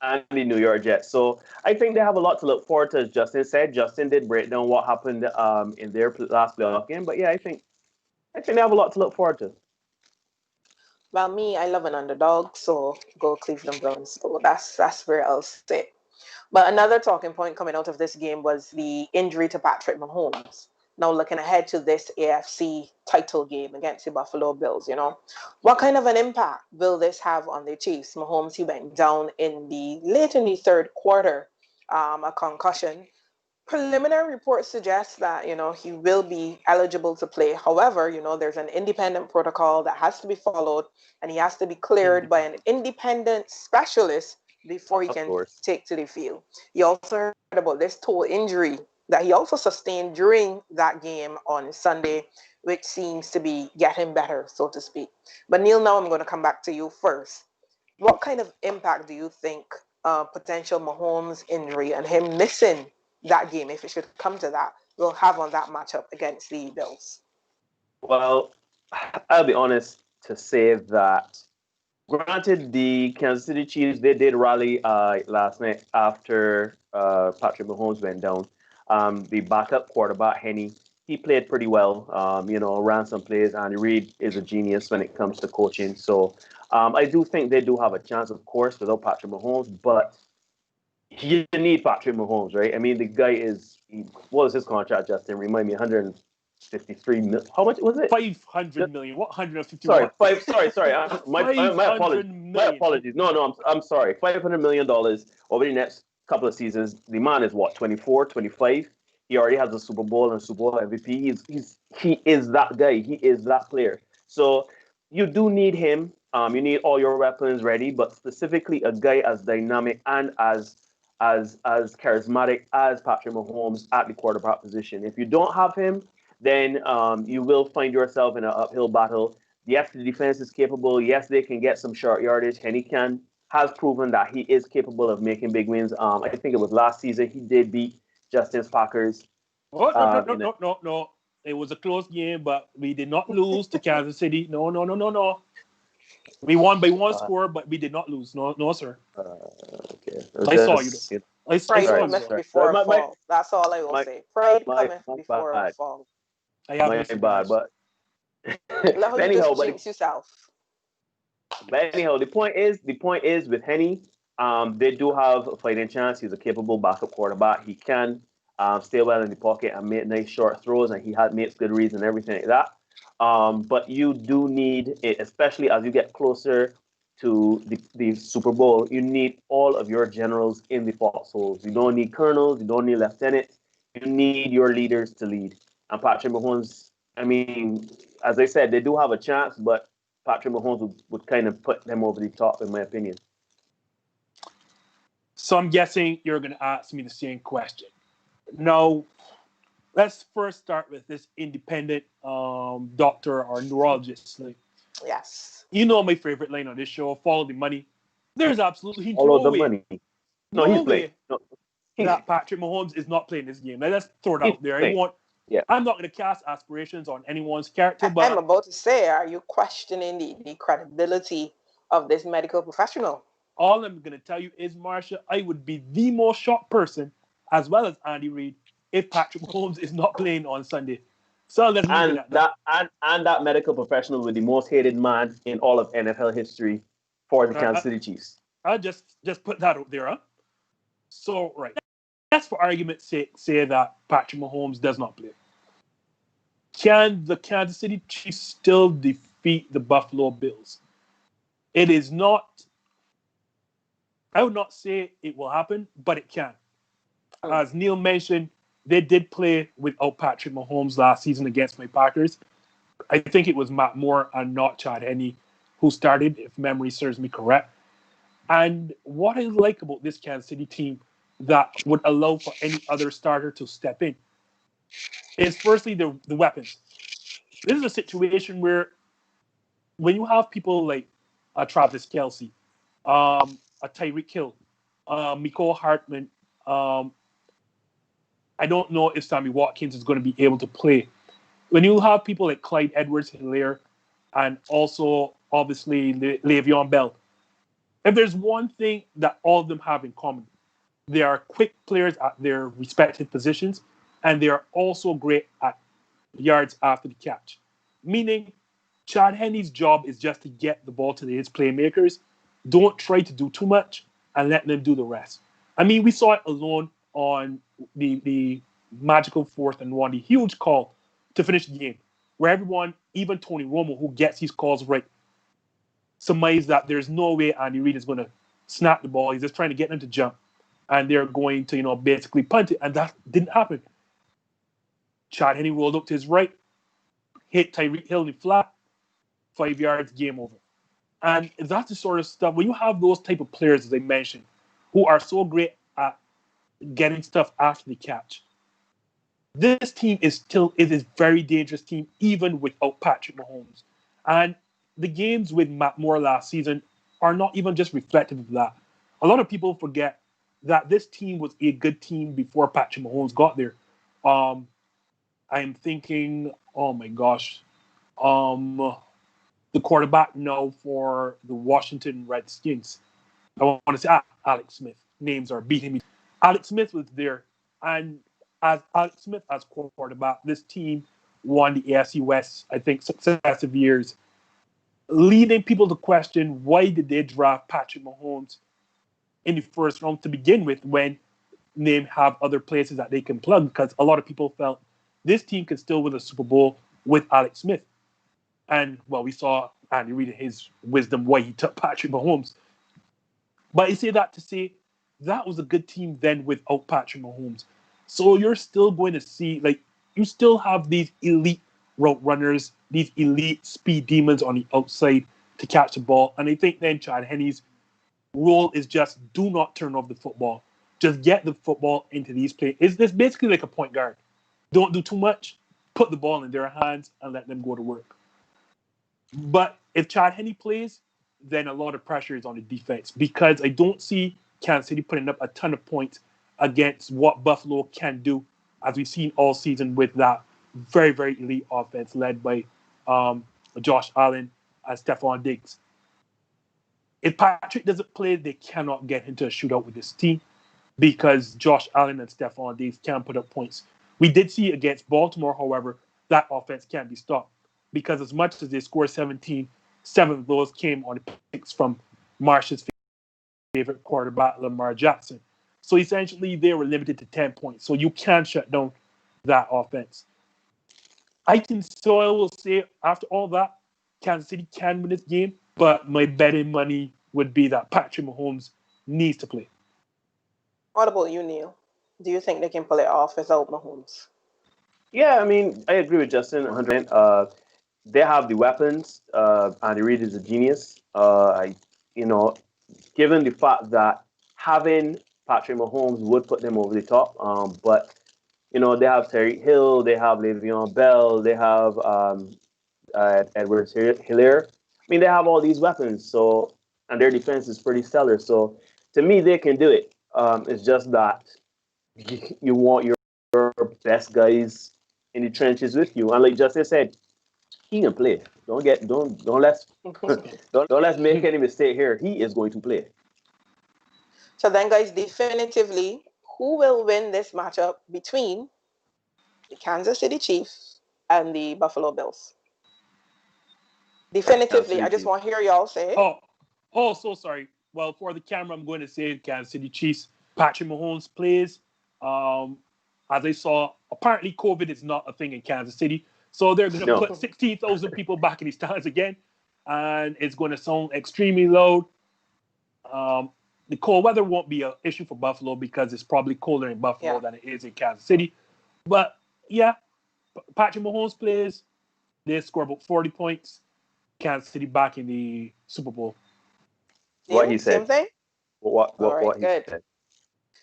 And the New York Jets. So I think they have a lot to look forward to, as Justin said. Justin did break down what happened in their last playoff game. But yeah, I think they have a lot to look forward to. Well, me, I love an underdog, so go Cleveland Browns. So that's where I'll stay. But another talking point coming out of this game was the injury to Patrick Mahomes. Now looking ahead to this AFC title game against the Buffalo Bills, what kind of an impact will this have on the Chiefs? Mahomes, he went down late in the third quarter, a concussion. Preliminary reports suggest that, he will be eligible to play. However, there's an independent protocol that has to be followed, and he has to be cleared by an independent specialist before he can take to the field. You also heard about this toe injury that he also sustained during that game on Sunday, which seems to be getting better, so to speak. But Neil, now I'm going to come back to you first. What kind of impact do you think potential Mahomes injury and him missing that game, if it should come to that, will have on that matchup against the Bills? Well, I'll be honest to say that, granted, the Kansas City Chiefs, they did rally last night after Patrick Mahomes went down. The backup quarterback, Henny, he played pretty well, ran some plays. Andy Reid is a genius when it comes to coaching. So I do think they do have a chance, of course, without Patrick Mahomes, but you need Patrick Mahomes, right? I mean, the guy what was his contract, Justin? Remind me, 100 53 million. How much was it? 500 million. What 150? Sorry, sorry. My apologies. 500 million. My apologies. No, I'm sorry. $500 million over the next couple of seasons. The man is what, 24, 25? He already has a Super Bowl and a Super Bowl MVP. He is that guy. He is that player. So you do need him. You need all your weapons ready, but specifically a guy as dynamic and as charismatic as Patrick Mahomes at the quarterback position. If you don't have him, then you will find yourself in an uphill battle. Yes, the defense is capable. Yes, they can get some short yardage. Henny has proven that he is capable of making big wins. I think it was last season he did beat Justin's Packers. Oh, no. It was a close game, but we did not lose to Kansas City. No. We won by one score, but we did not lose. No, sir. Okay. I saw you. I saw you. Before a fall. That's all I will say. Pride cometh before a fall. My bad, but anyhow, but yourself. But anyhow, the point is with Henny, they do have a fighting chance. He's a capable backup quarterback. He can stay well in the pocket and make nice short throws, and he makes good reads and everything like that. But you do need it, especially as you get closer to the Super Bowl. You need all of your generals in the foxholes. You don't need colonels. You don't need lieutenants. You need your leaders to lead. And Patrick Mahomes, I mean, as I said, they do have a chance, but Patrick Mahomes would kind of put them over the top, in my opinion. So I'm guessing you're going to ask me the same question. Now, let's first start with this independent doctor or neurologist. Yes. You know my favorite line on this show, follow the money. There's absolutely follow no the way. Money. No, he's playing. No. That Patrick Mahomes is not playing this game. Now, let's throw it out there. I'm not going to cast aspirations on anyone's character, but I'm about to say, are you questioning the credibility of this medical professional? All I'm going to tell you is, Marsha, I would be the most shocked person, as well as Andy Reid, if Patrick Mahomes is not playing on Sunday. So let's leave it at that. And that medical professional with the most hated man in all of NFL history for the Kansas City Chiefs. I'll just put that out there, huh? So, right. Let's, for argument's sake, say that Patrick Mahomes does not play. Can the Kansas City Chiefs still defeat the Buffalo Bills? It is not, I would not say it will happen, but it can. As Neil mentioned, they did play without Patrick Mahomes last season against my Packers. I think it was Matt Moore and not Chad Henne who started, if memory serves me correct. And what I like about this Kansas City team that would allow for any other starter to step in is firstly the weapons. This is a situation where when you have people like Travis Kelce, a Tyreek Hill, Mecole Hardman, I don't know if Sammy Watkins is going to be able to play. When you have people like Clyde Edwards-Helaire and also, obviously, Le'Veon Bell, if there's one thing that all of them have in common, they are quick players at their respective positions, and they are also great at yards after the catch. Meaning, Chad Henne's job is just to get the ball to his playmakers. Don't try to do too much and let them do the rest. I mean, we saw it alone on the magical 4th and 1, the huge call to finish the game, where everyone, even Tony Romo, who gets his calls right, surmised that there's no way Andy Reid is going to snap the ball. He's just trying to get them to jump, and they're going to, basically punt it, and that didn't happen. Chad Henne rolled up to his right, hit Tyreek Hill in the flat, 5 yards, game over. And that's the sort of stuff, when you have those type of players, as I mentioned, who are so great at getting stuff after the catch, this team is a very dangerous team, even without Patrick Mahomes. And the games with Matt Moore last season are not even just reflective of that. A lot of people forget that this team was a good team before Patrick Mahomes got there. I'm thinking, oh my gosh, the quarterback now for the Washington Redskins. I want to say Alex Smith. Names are beating me. Alex Smith was there, and as Alex Smith as quarterback, this team won the AFC West, I think, successive years, leading people to question why did they draft Patrick Mahomes in the first round to begin with when they have other places that they can plug, because a lot of people felt this team could still win a Super Bowl with Alex Smith. And, well, we saw Andy Reid and his wisdom why he took Patrick Mahomes. But I say that to say that was a good team then without Patrick Mahomes. So you're still going to see, like, you still have these elite route runners, these elite speed demons on the outside to catch the ball. And I think then Chad Henne's role is just do not turn off the football. Just get the football into these players. It's basically like a point guard. Don't do too much. Put the ball in their hands and let them go to work. But if Chad Henne plays, then a lot of pressure is on the defense because I don't see Kansas City putting up a ton of points against what Buffalo can do, as we've seen all season with that very, very elite offense led by Josh Allen and Stephon Diggs. If Patrick doesn't play, they cannot get into a shootout with this team because Josh Allen and Stephon Diggs can put up points. We did see against Baltimore, however, that offense can't be stopped because as much as they scored 17, 7 of those came on the picks from Marsha's favorite quarterback, Lamar Jackson. So essentially, they were limited to 10 points. So you can shut down that offense. I will say after all that, Kansas City can win this game, but my betting money would be that Patrick Mahomes needs to play. What about you, Neil? Do you think they can pull it off without Mahomes? Yeah, I mean, I agree with Justin 100%. They have the weapons. Andy Reid is a genius. Given the fact that having Patrick Mahomes would put them over the top, but they have Tyreek Hill, they have Le'Veon Bell, they have Edwards Hilaire. I mean, they have all these weapons. So, and their defense is pretty stellar. So, to me, they can do it. It's just that you want your best guys in the trenches with you, and like Justin said, he can play. Don't let's make any mistake here. He is going to play. So then, guys, definitively, who will win this matchup between the Kansas City Chiefs and the Buffalo Bills? Definitively, I just want to hear y'all say it. So sorry. Well, for the camera, I'm going to say Kansas City Chiefs. Patrick Mahomes plays. As I saw, apparently COVID is not a thing in Kansas City. So they're going to put 16,000 people back in the stands again. And it's going to sound extremely loud. The cold weather won't be an issue for Buffalo because it's probably colder in Buffalo than it is in Kansas City. But, yeah, Patrick Mahomes plays. They score about 40 points. Kansas City back in the Super Bowl. What he said. Same thing? What he said.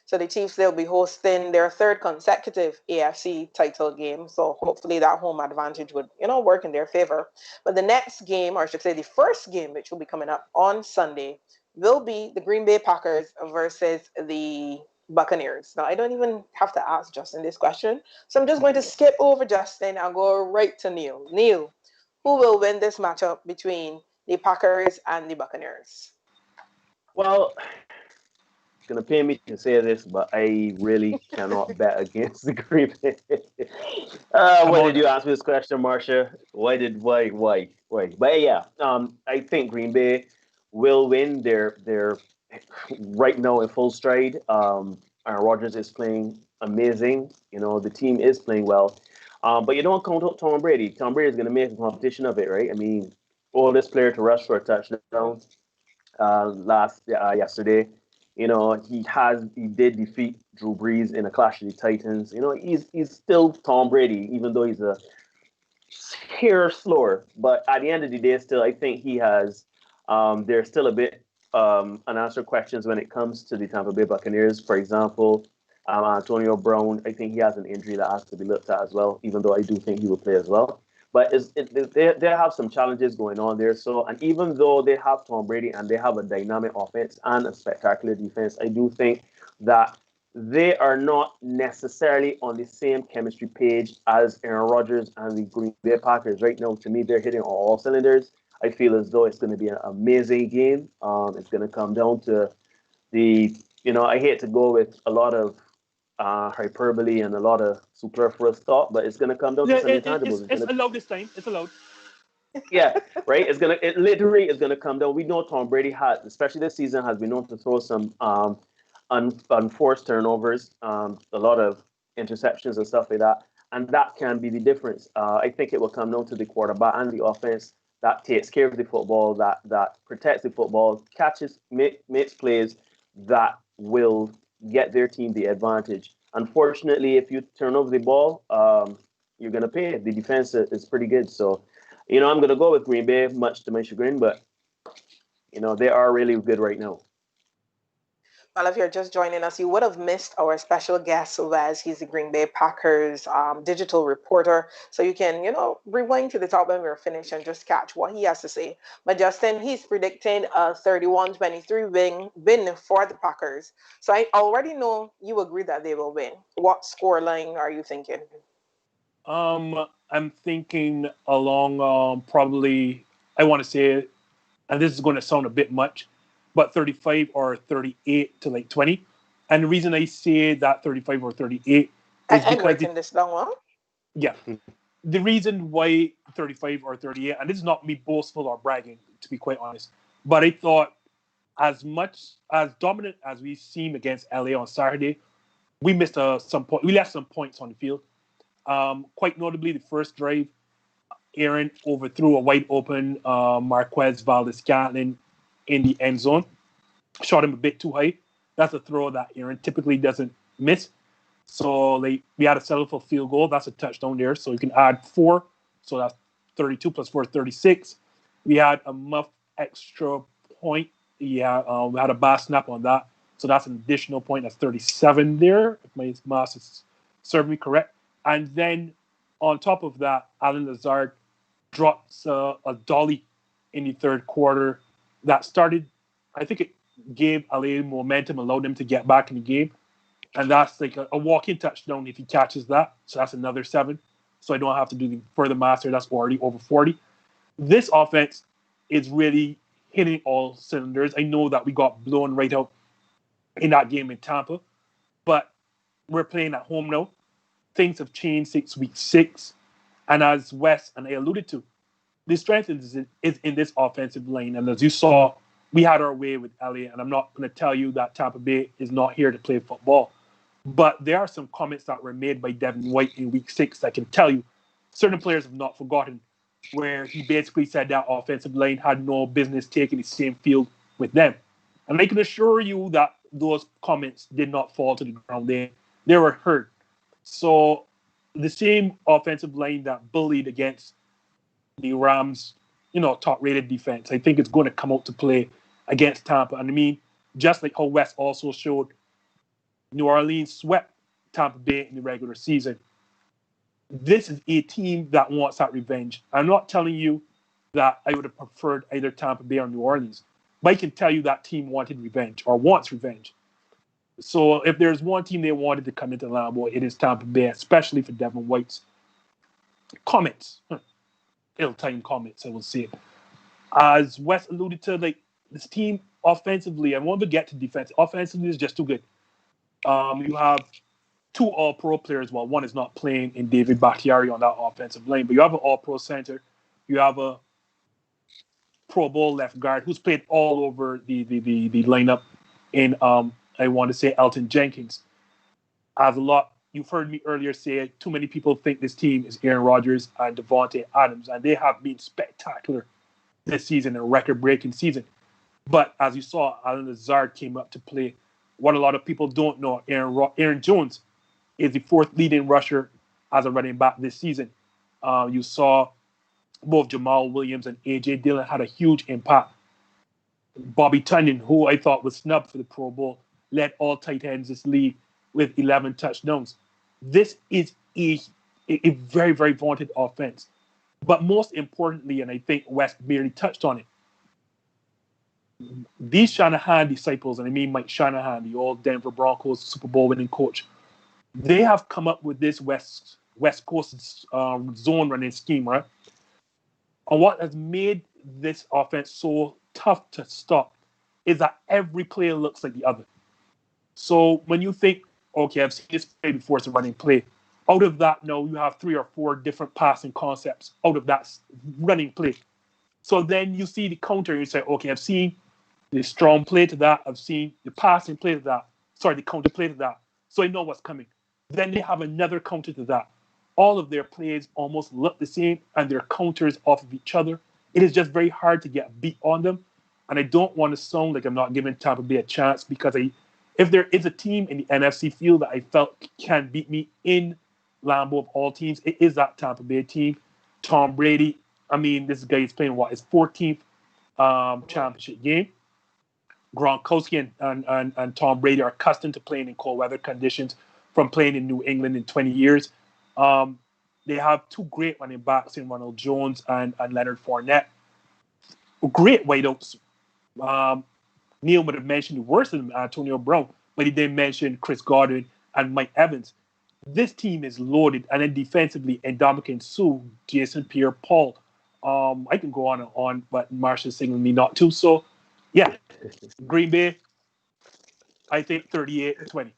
So the Chiefs, they'll be hosting their third consecutive AFC title game. So hopefully that home advantage would, work in their favor. But the next game, or I should say the first game, which will be coming up on Sunday, will be the Green Bay Packers versus the Buccaneers. Now, I don't even have to ask Justin this question. So I'm just going to skip over Justin and go right to Neil. Neil, who will win this matchup between the Packers and the Buccaneers? Well, it's going to pain me to say this, but I really cannot bet against the Green Bay. Why did you ask me this question, Marsha? Why? But yeah, I think Green Bay will win. They're right now in full stride. Aaron Rodgers is playing amazing. The team is playing well. But you don't count out Tom Brady. Tom Brady is going to make a competition of it, right? I mean, oldest player to rush for a touchdown yesterday. He did defeat Drew Brees in a clash of the Titans. He's still Tom Brady, even though he's a hair slower. But at the end of the day, still, I think he has. There's still a bit unanswered questions when it comes to the Tampa Bay Buccaneers. For example, Antonio Brown, I think he has an injury that has to be looked at as well, even though I do think he will play as well. But they have some challenges going on there. So, and even though they have Tom Brady and they have a dynamic offense and a spectacular defense, I do think that they are not necessarily on the same chemistry page as Aaron Rodgers and the Green Bay Packers. Right now, to me, they're hitting all cylinders. I feel as though it's going to be an amazing game. It's going to come down to I hate to go with a lot of hyperbole and a lot of superfluous thought, but it's going to come down to some intangibles. It's allowed this time. It's allowed. Yeah, right. It literally is going to come down. We know Tom Brady especially this season, has been known to throw some unforced turnovers, a lot of interceptions and stuff like that. And that can be the difference. I think it will come down to the quarterback and the offense that takes care of the football, that protects the football, catches, makes plays that will get their team the advantage. Unfortunately, if you turn over the ball, you're going to pay. The defense is pretty good. So, I'm going to go with Green Bay, much to my chagrin, but, they are really good right now. Well, if you're just joining us, you would have missed our special guest, Wes. He's the Green Bay Packers digital reporter. So you can, rewind to the top when we're finished and just catch what he has to say. But Justin, he's predicting a 31-23 win for the Packers. So I already know you agree that they will win. What scoreline are you thinking? I'm thinking along probably, I want to say, and this is going to sound a bit much, but 35 or 38 to 20. And the reason I say that 35 or 38 is I'm writing this down, huh? Yeah. The reason why 35 or 38, and this is not me boastful or bragging, to be quite honest, but I thought as much as dominant as we seemed against LA on Saturday, we missed we left some points on the field. Quite notably, the first drive, Aaron overthrew a wide open Marquez Valdes-Scantling in the end zone, shot him a bit too high. That's a throw that Aaron typically doesn't miss. So we had to settle for field goal. That's a touchdown there. So you can add 4. So that's 32 plus 4 is 36. We had a muff extra point. Yeah, we had a bad snap on that. So that's an additional point. That's 37 there, if my math is serving me correct. And then on top of that, Allen Lazard drops a dolly in the third quarter that started, I think it gave LA momentum, allowed them to get back in the game. And that's like a walk-in touchdown if he catches that. So that's another 7. So I don't have to do the further master. That's already over 40. This offense is really hitting all cylinders. I know that we got blown right out in that game in Tampa, but we're playing at home now. Things have changed since week 6. And as Wes and I alluded to, the strength is in this offensive line. And as you saw, we had our way with LA. And I'm not going to tell you that Tampa Bay is not here to play football. But there are some comments that were made by Devin White in week 6 that can tell you certain players have not forgotten, where he basically said that offensive line had no business taking the same field with them. And I can assure you that those comments did not fall to the ground. They were heard. So the same offensive line that bullied against the Rams, top-rated defense, I think it's going to come out to play against Tampa. And I mean, just like how Wes also showed, New Orleans swept Tampa Bay in the regular season. This is a team that wants that revenge. I'm not telling you that I would have preferred either Tampa Bay or New Orleans, but I can tell you that team wanted revenge or wants revenge. So if there's one team they wanted to come into Lambeau, it is Tampa Bay, especially for Devin White's comments. Ill-timed comments, I will say. As Wes alluded to, this team offensively, I won't get to defense. Offensively is just too good. You have 2 all-pro players. Well, one is not playing in David Bakhtiari on that offensive line, but you have an all-pro center. You have a Pro Bowl left guard who's played all over the lineup in, I want to say, Elton Jenkins. You've heard me earlier say too many people think this team is Aaron Rodgers and Devontae Adams, and they have been spectacular this season, a record-breaking season. But as you saw, Allen Lazard came up to play. What a lot of people don't know, Aaron Jones is the 4th leading rusher as a running back this season. You saw both Jamal Williams and A.J. Dillon had a huge impact. Bobby Tunyon, who I thought was snubbed for the Pro Bowl, led all tight ends this league with 11 touchdowns. This is a very, very vaunted offense. But most importantly, and I think Wes barely touched on it, these Shanahan disciples, and I mean Mike Shanahan, the old Denver Broncos Super Bowl winning coach, they have come up with this West Coast zone running scheme, right? And what has made this offense so tough to stop is that every player looks like the other. So when you think, okay, I've seen this play before, it's a running play. Out of that, no, you have 3 or 4 different passing concepts out of that running play. So then you see the counter and you say, okay, I've seen the strong play to that. I've seen the passing play to that. Sorry, the counter play to that. So I know what's coming. Then they have another counter to that. all of their plays almost look the same and their counters off of each other. It is just very hard to get beat on them. And I don't want to sound like I'm not giving Tampa Bay a chance because if there is a team in the NFC field that I felt can beat me in Lambeau of all teams, it is that Tampa Bay team. Tom Brady, I mean, this guy is playing his 14th championship game. Gronkowski and Tom Brady are accustomed to playing in cold weather conditions from playing in New England in 20 years. They have two great running backs in Ronald Jones and Leonard Fournette. Great wideouts. Neil would have mentioned worse than Antonio Brown, but he didn't mention Chris Godwin and Mike Evans. This team is loaded, and then defensively, Ndamukong Suh, Jason Pierre-Paul. I can go on and on, but Marsha is signaling me not to. So, yeah, Green Bay, I think 38-20.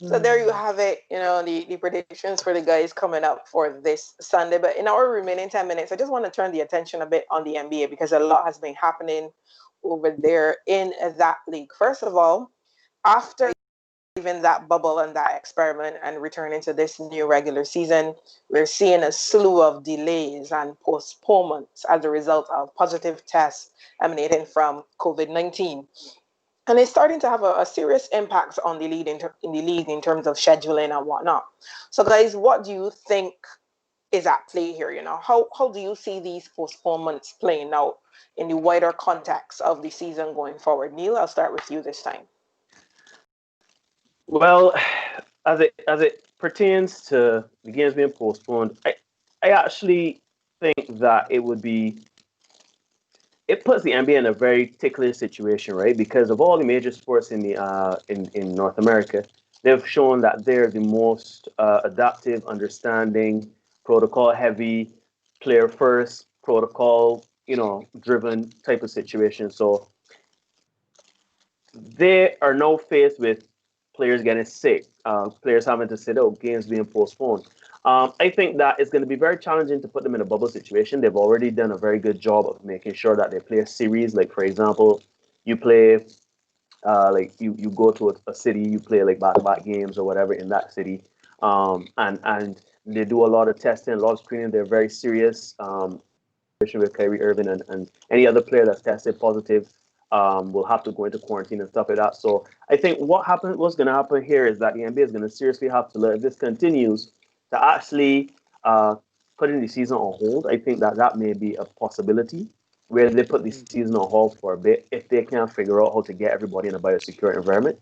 So there you have it, the predictions for the guys coming up for this Sunday. But in our remaining 10 minutes, I just want to turn the attention a bit on the NBA because a lot has been happening over there in that league. First of all, after leaving that bubble and that experiment and returning to this new regular season, we're seeing a slew of delays and postponements as a result of positive tests emanating from COVID-19. And it's starting to have a serious impact on the league in terms of scheduling and whatnot. So, guys, what do you think is at play here? How do you see these postponements playing out in the wider context of the season going forward? Neil, I'll start with you this time. Well, as it pertains to the games being postponed, I actually think that it puts the NBA in a very ticklish situation, right? Because of all the major sports in North America, they've shown that they're the most adaptive, understanding, protocol-heavy, player-first, protocol-driven type of situation. So they are now faced with players getting sick, players having to sit out, games being postponed. I think that it's going to be very challenging to put them in a bubble situation. They've already done a very good job of making sure that they play a series. Like, for example, you play, you go to a city, you play like back-to-back games or whatever in that city. And they do a lot of testing, a lot of screening. They're very serious. With Kyrie, Irving, and any other player that's tested positive will have to go into quarantine and stuff like that. So I think what's going to happen here is that the NBA is going to seriously have to, if this continues, to actually putting the season on hold. I think that may be a possibility where they put the season on hold for a bit if they can't figure out how to get everybody in a biosecure environment.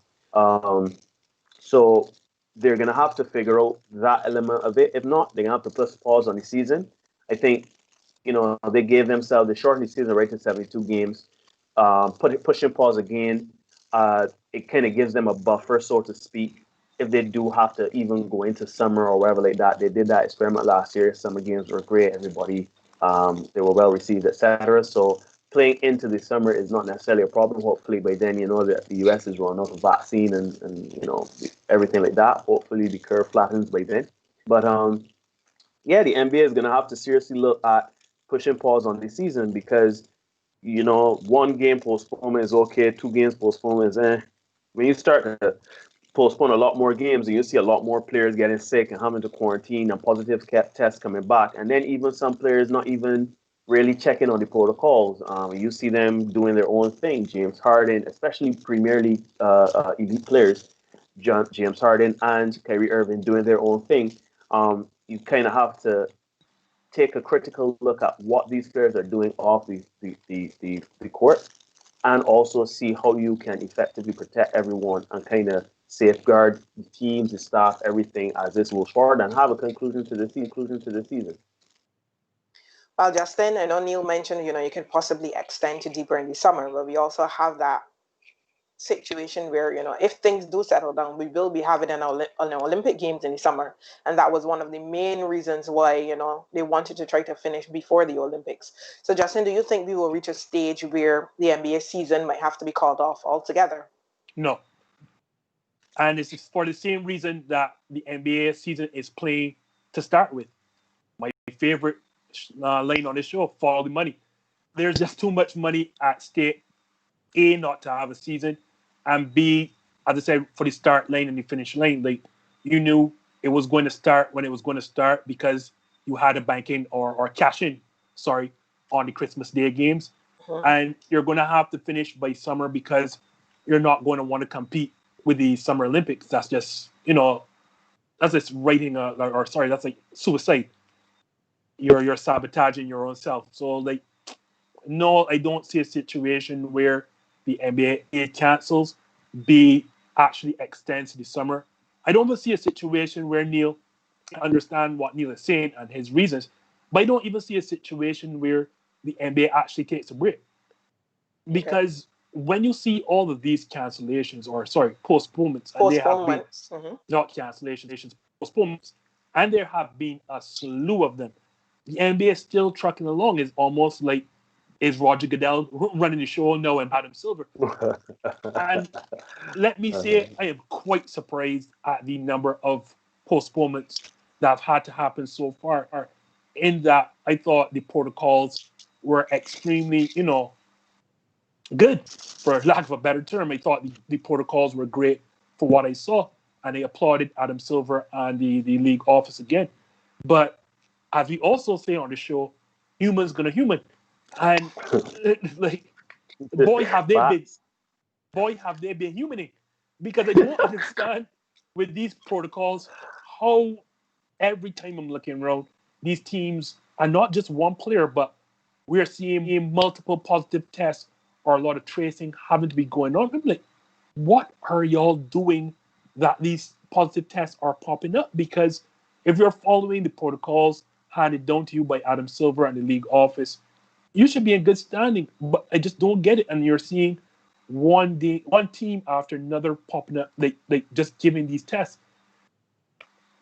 So they're going to have to figure out that element of it. If not, they're going to have to press pause on the season. I think, they gave themselves, they shortened the season right to 72 games, pushing pause again. It kind of gives them a buffer, so to speak, if they do have to even go into summer or whatever like that. They did that experiment last year. Summer games were great. Everybody, they were well received, etc. So playing into the summer is not necessarily a problem. Hopefully by then, that the US is running out of vaccine and everything like that. Hopefully the curve flattens by then. But the NBA is going to have to seriously look at pushing pause on the season because, one game postponement is okay, 2 games postponement is When you start to postpone a lot more games and you see a lot more players getting sick and having to quarantine and positive tests coming back, and then even some players not even really checking on the protocols. You see them doing their own thing. James Harden, especially Premier League elite players, James Harden and Kyrie Irving doing their own thing. You kind of have to take a critical look at what these players are doing off the court, and also see how you can effectively protect everyone and kind of safeguard the teams, the staff, everything as this moves forward, and have a conclusion to the season. Well, Justin, I know Neil mentioned, you can possibly extend to deeper in the summer, but we also have that situation where, if things do settle down, we will be having an Olympic Games in the summer. And that was one of the main reasons why, they wanted to try to finish before the Olympics. So, Justin, do you think we will reach a stage where the NBA season might have to be called off altogether? No. And it's for the same reason that the NBA season is playing to start with. My favorite line on this show, follow the money. There's just too much money at stake, A, not to have a season, and B, as I said, for the start line and the finish line. Like, you knew it was going to start when it was going to start because you had to bank in or cash in, on the Christmas Day games. And you're going to have to finish by summer because you're not going to want to compete with the Summer Olympics. That's just, that's just that's like suicide. You're sabotaging your own self. So like, no, I don't see a situation where the NBA cancels, B actually extends to the summer. I don't even see a situation where Neil, I understand what Neil is saying and his reasons, but I don't even see a situation where the NBA actually takes a break. Because when you see all of these cancellations, postponements, and there have been, not cancellations, postponements, and there have been a slew of them, the NBA is still trucking along. It's almost like, is Roger Goodell running the show now and Adam Silver? And let me say, I am quite surprised at the number of postponements that have had to happen so far. In that, I thought the protocols were extremely, good, for lack of a better term. I thought the protocols were great for what I saw, and I applauded Adam Silver and the league office again. But as we also say on the show, humans gonna human. And like, boy, have they been humaning, because I don't understand with these protocols how every time I'm looking around, these teams are not just one player, but we're seeing multiple positive tests or a lot of tracing having to be going on. I'm like, what are y'all doing that these positive tests are popping up? Because if you're following the protocols handed down to you by Adam Silver and the league office, you should be in good standing. But I just don't get it. And you're seeing one team after another popping up, like just giving these tests.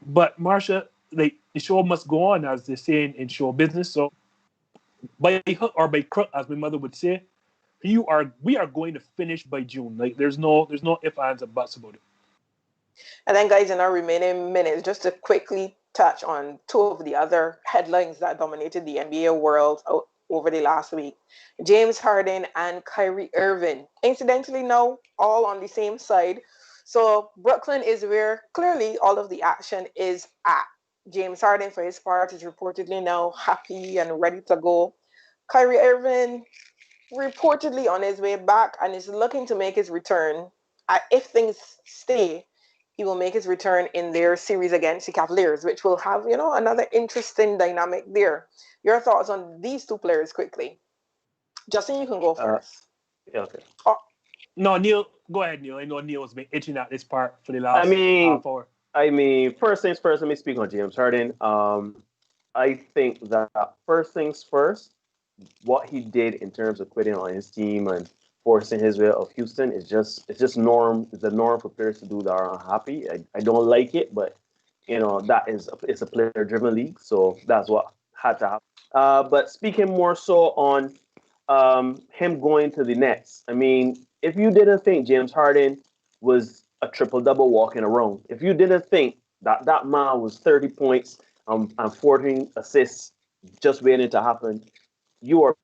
But Marsha, like, the show must go on, as they say in show business. So by hook or by crook, as my mother would say, we are going to finish by June. Like, there's no ifs, ands, and buts about it. And then, guys, in our remaining minutes, just to quickly touch on two of the other headlines that dominated the NBA world over the last week. James Harden and Kyrie Irving. Incidentally, now all on the same side. So Brooklyn is where clearly all of the action is at. James Harden, for his part, is reportedly now happy and ready to go. Kyrie Irving reportedly on his way back and is looking to make his return. If things stay, he will make his return in their series against the Cavaliers, which will have, another interesting dynamic there. Your thoughts on these two players quickly? Justin, you can go first. Okay. No, Neil, go ahead, Neil. I know Neil has been itching at this part for the last half hour. First things first, let me speak on James Harden. I think that first things first, what he did in terms of quitting on his team and forcing his way out of Houston is it's the norm for players to do that are unhappy. I don't like it, but it's a player driven league, so that's what had to happen. But speaking more so on him going to the Nets, I mean, if you didn't think James Harden was a triple-double walking around, if you didn't think that man was 30 points and 14 assists just waiting to happen, you are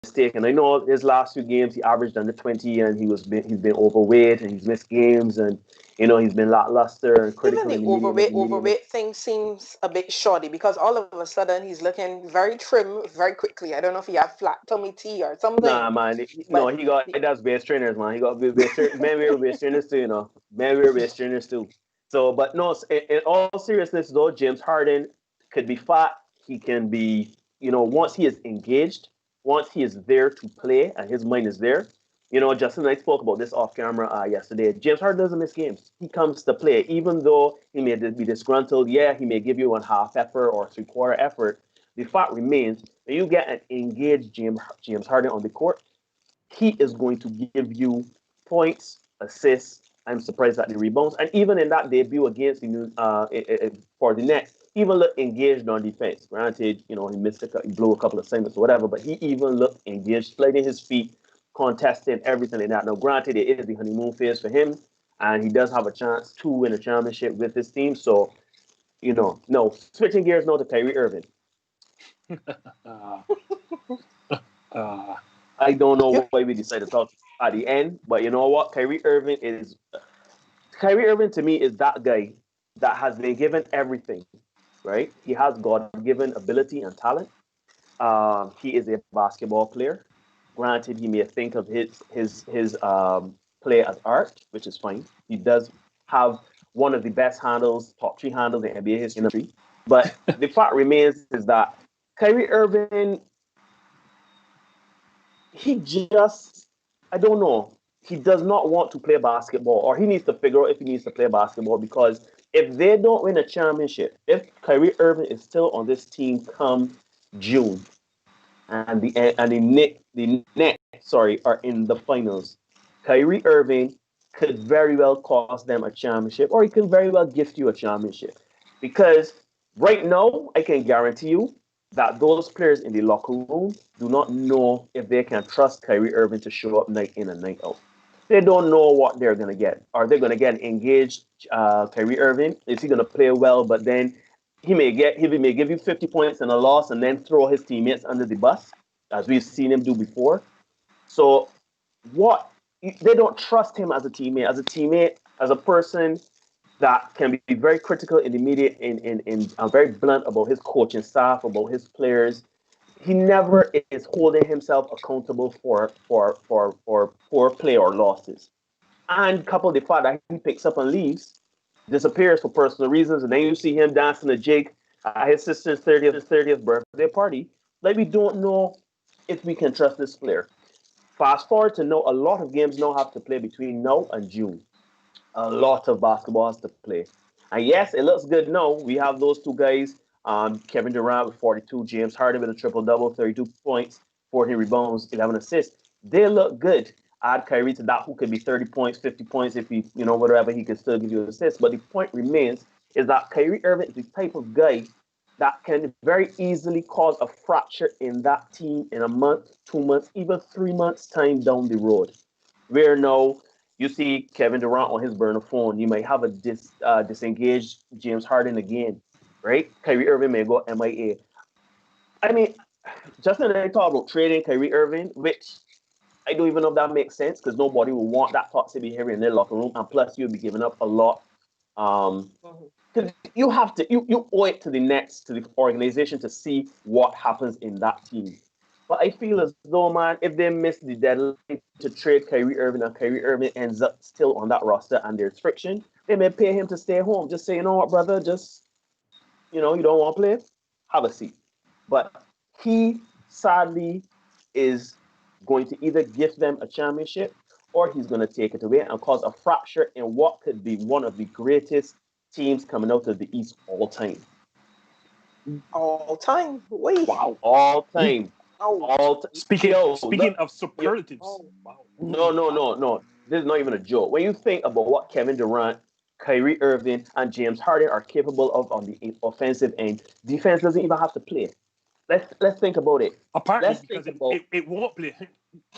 mistaken. I know his last few games he averaged under 20 and he's been overweight and he's missed games and he's been lackluster and critical. Even the overweight thing seems a bit shoddy because all of a sudden he's looking very trim very quickly. I don't know if he has flat tummy tea or something. Nah, man. He does base trainers, man. He got base trainers. Man, we're base trainers too, Man, we're base trainers too. So, but no, in all seriousness though, James Harden could be fat. He can be, once he is engaged, once he is there to play and his mind is there. Justin and I spoke about this off camera yesterday. James Harden doesn't miss games. He comes to play. Even though he may be disgruntled, he may give you 1/2 effort or 3/4 effort. The fact remains, when you get an engaged James Harden on the court, he is going to give you points, assists. I'm surprised at the rebounds. And even in that debut against for the Nets, he even looked engaged on defense. Granted, he he blew a couple of assignments or whatever, but he even looked engaged, sliding his feet, contesting everything like that. Now, granted, it is the honeymoon phase for him, and he does have a chance to win a championship with his team. So, no, switching gears now to Kyrie Irving. I don't know why we decided to talk at the end, but you know what? Kyrie Irving to me is that guy that has been given everything, right? He has God-given ability and talent. He is a basketball player. Granted, he may think of his play as art, which is fine. He does have one of the best handles, top 3 handles in NBA history. But the fact remains is that Kyrie Irving, he just, I don't know, he does not want to play basketball, or he needs to figure out if he needs to play basketball, because if they don't win a championship, if Kyrie Irving is still on this team come June, and the Nets are in the finals, Kyrie Irving could very well cost them a championship, or he could very well gift you a championship. Because right now, I can guarantee you that those players in the locker room do not know if they can trust Kyrie Irving to show up night in and night out. They don't know what they're going to get. Are they going to get engaged Kyrie Irving? Is he going to play well, but then he may give you 50 points in a loss and then throw his teammates under the bus, as we've seen him do before. So what they don't trust him as a teammate, as a person that can be very critical in the media, in very blunt about his coaching staff, about his players. He never is holding himself accountable for poor play or losses. And couple the fact that he picks up and leaves, disappears for personal reasons, and then you see him dancing a jig at his sister's 30th birthday party. Like, we don't know if we can trust this player. Fast forward to now, a lot of games now have to play between now and June. A lot of basketball has to play. And yes, it looks good now. We have those two guys, Kevin Durant with 42, James Harden with a triple-double, 32 points, 14 rebounds, 11 assists. They look good. Add Kyrie to that, who could be 30 points, 50 points, if he, whatever, he can still give you assists. But the point remains is that Kyrie Irving is the type of guy that can very easily cause a fracture in that team in a month, 2 months, even 3 months time down the road. Where now you see Kevin Durant on his burner phone, you might have a disengaged James Harden again, right? Kyrie Irving may go MIA. I mean, Justin and I talk about trading Kyrie Irving, which I don't even know if that makes sense, because nobody will want that toxic behavior in their locker room, and plus you'll be giving up a lot. Because you have to, you owe it to the Nets, to the organization, to see what happens in that team. But I feel as though, man, if they miss the deadline to trade Kyrie Irving and Kyrie Irving ends up still on that roster and there's friction, they may pay him to stay home. Just say, you know what, brother, just, you don't want to play? Have a seat. But he, sadly, is going to either gift them a championship, or he's going to take it away and cause a fracture in what could be one of the greatest teams coming out of the East all time. All time? Wait. Wow, all time. Speaking of superlatives. Wow. No. This is not even a joke. When you think about what Kevin Durant, Kyrie Irving, and James Harden are capable of on the offensive end, defense doesn't even have to play. Let's think about it. Apparently, because it won't play.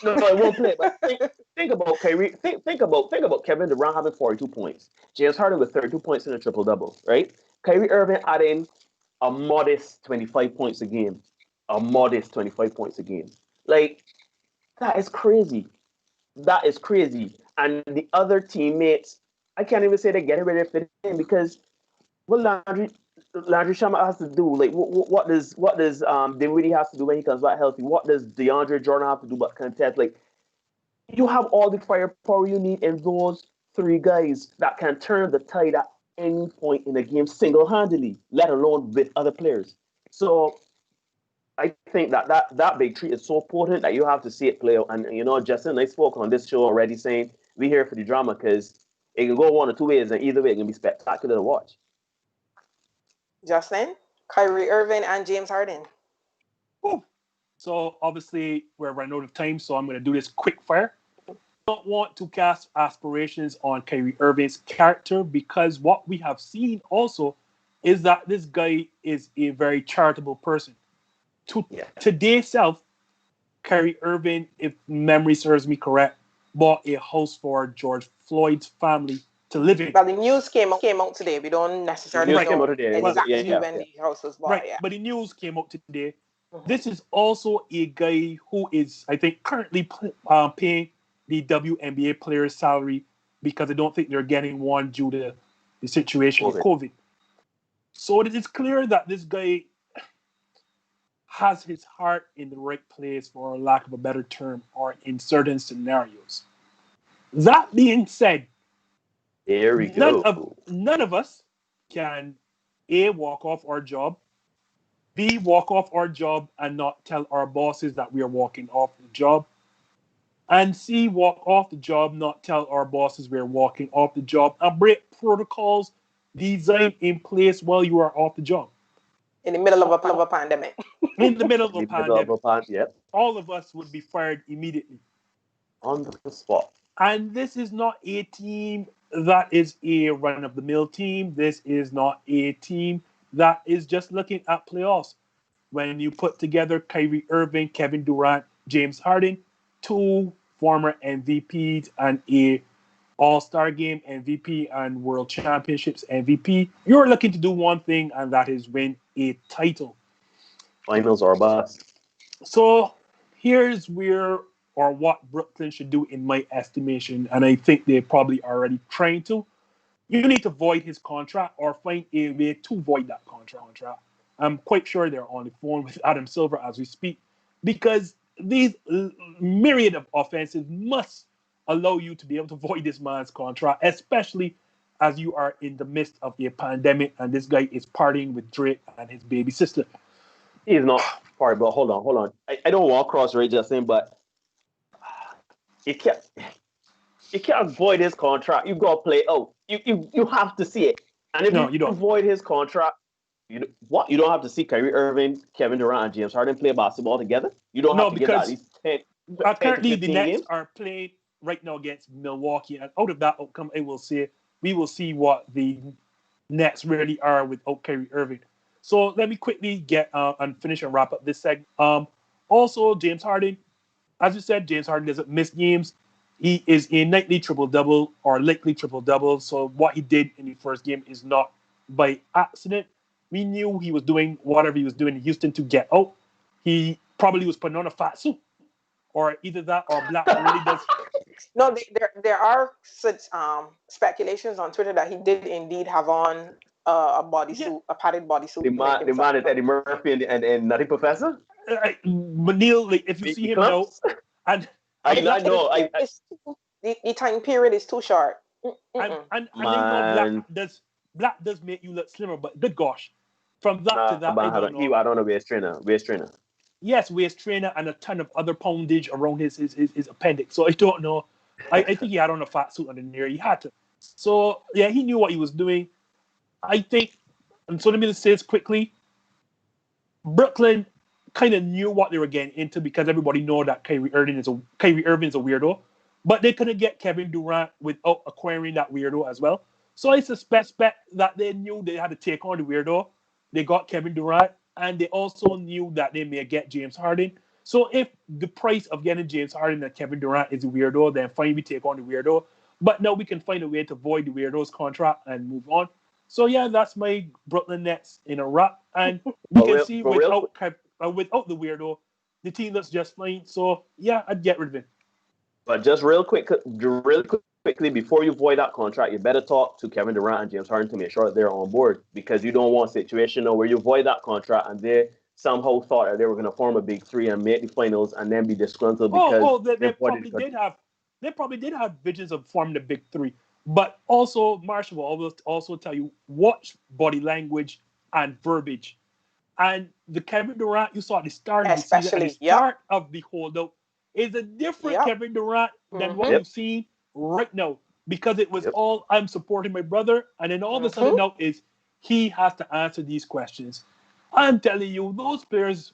No, it won't play. But think about Kyrie. Think about Kevin Durant having 42 points. James Harden with 32 points in a triple-double, right? Kyrie Irving adding a modest 25 points a game. Like, that is crazy. And the other teammates, I can't even say they're getting ready to fit in, because what Landry Shamet has to do, like, what does Dinwiddie has to do when he comes back healthy? What does DeAndre Jordan have to do but contest? Like, you have all the firepower you need in those three guys that can turn the tide at any point in a game single-handedly, let alone with other players. So I think that big three is so potent that you have to see it play out. And, Justin, I spoke on this show already saying we're here for the drama, because it can go one or two ways, and either way it can be spectacular to watch. Justin, Kyrie Irving, and James Harden. Ooh. So obviously we're running out of time, so I'm going to do this quick fire. I don't want to cast aspirations on Kyrie Irving's character, because what we have seen also is that this guy is a very charitable person. Today self, Kyrie Irving, if memory serves me correct, bought a house for George Floyd's family to live in. But the news came out today. We don't necessarily know exactly when the house was bought. Right, but the news came out today. Mm-hmm. This is also a guy who is, I think, currently paying the WNBA players' salary, because I don't think they're getting one due to the situation with COVID. So it is clear that this guy has his heart in the right place, for lack of a better term, or in certain scenarios. That being said, there we go. None of us can A, walk off our job, B, walk off our job and not tell our bosses that we are walking off the job, and C, walk off the job, not tell our bosses we're walking off the job, and break protocols designed in place while you are off the job. In the middle of a pandemic. In the middle of a pandemic. Yep. All of us would be fired immediately. On the spot. And this is not a team that is a run-of-the-mill team. This is not a team that is just looking at playoffs. When you put together Kyrie Irving, Kevin Durant, James Harden, two former MVPs and a All-Star Game MVP and World Championships MVP, you're looking to do one thing, and that is win a title. Finals are bust. So here's where or what Brooklyn should do in my estimation, and I think they're probably already trying to. You need to void his contract or find a way to void that contract. I'm quite sure they're on the phone with Adam Silver as we speak, because these myriad of offenses must allow you to be able to void this man's contract, especially as you are in the midst of a pandemic and this guy is partying with Drake and his baby sister. He's not partying, but hold on. I don't want cross-rate Justin, but you can't void his contract. You got to play out. You have to see it. And if you don't void his contract, you don't have to see Kyrie Irving, Kevin Durant, and James Harden play basketball together? You don't have to get at least 10 currently, the Nets games? are playing right now against Milwaukee, and out of that outcome, we will see what the Nets really are without Kyrie Irving. So let me quickly get and finish and wrap up this segment. Also, James Harden, as you said, James Harden doesn't miss games. He is a nightly triple-double or lately triple-double. So what he did in the first game is not by accident. We knew he was doing whatever he was doing in Houston to get out. He probably was putting on a fat suit, or either that or Black really does. No, there are such speculations on Twitter that he did indeed have on a bodysuit, a padded bodysuit. The man is Eddie Murphy and Nutty Professor? Neil, like, if you see him now, and I know. The time period is too short. And I know Black does make you look slimmer, but good gosh, from that to that, I don't know. I don't know. Waist trainer. Yes, waist trainer and a ton of other poundage around his appendix. So I don't know. I think he had on a fat suit underneath. He had to. So yeah, he knew what he was doing. I think, and so let me just say this quickly. Brooklyn kind of knew what they were getting into because everybody know that Kyrie Irving is a weirdo, but they couldn't get Kevin Durant without acquiring that weirdo as well. So I suspect that they knew they had to take on the weirdo. They got Kevin Durant, and they also knew that they may get James Harden. So if the price of getting James Harden and Kevin Durant is a weirdo, then fine, we take on the weirdo. But now we can find a way to void the weirdo's contract and move on. So yeah, that's my Brooklyn Nets in a wrap. And we can see without the weirdo, the team looks just fine. So yeah, I'd get rid of him. But just real quickly, before you void that contract, you better talk to Kevin Durant and James Harden to make sure that they're on board, because you don't want a situation where you void that contract and they somehow thought that they were going to form a big three and make the finals and then be disgruntled because they probably did have visions of forming the big three. But also, Marsha will also tell you, watch body language and verbiage. And the Kevin Durant you saw at the start of the season, at the start of the holdout, is a different Kevin Durant than what you've seen right now, because it was all I'm supporting my brother, and then all of a sudden now is he has to answer these questions. I'm telling you, those players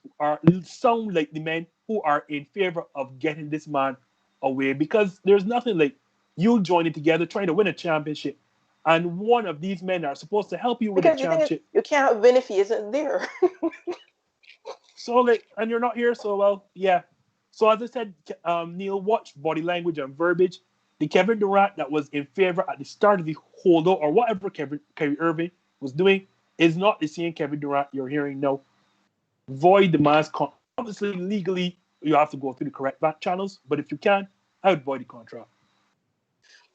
sound like the men who are in favor of getting this man away, because there's nothing like you joining together trying to win a championship, and one of these men are supposed to help you with the championship. You can't win if he isn't there. So and you're not here, so well, yeah. So as I said, Neil, watch body language and verbiage. The Kevin Durant that was in favor at the start of the holdout or whatever Kyrie Irving was doing is not the same Kevin Durant you're hearing now. Void the man's contract. Obviously, legally, you have to go through the correct channels, but if you can, I would void the contract.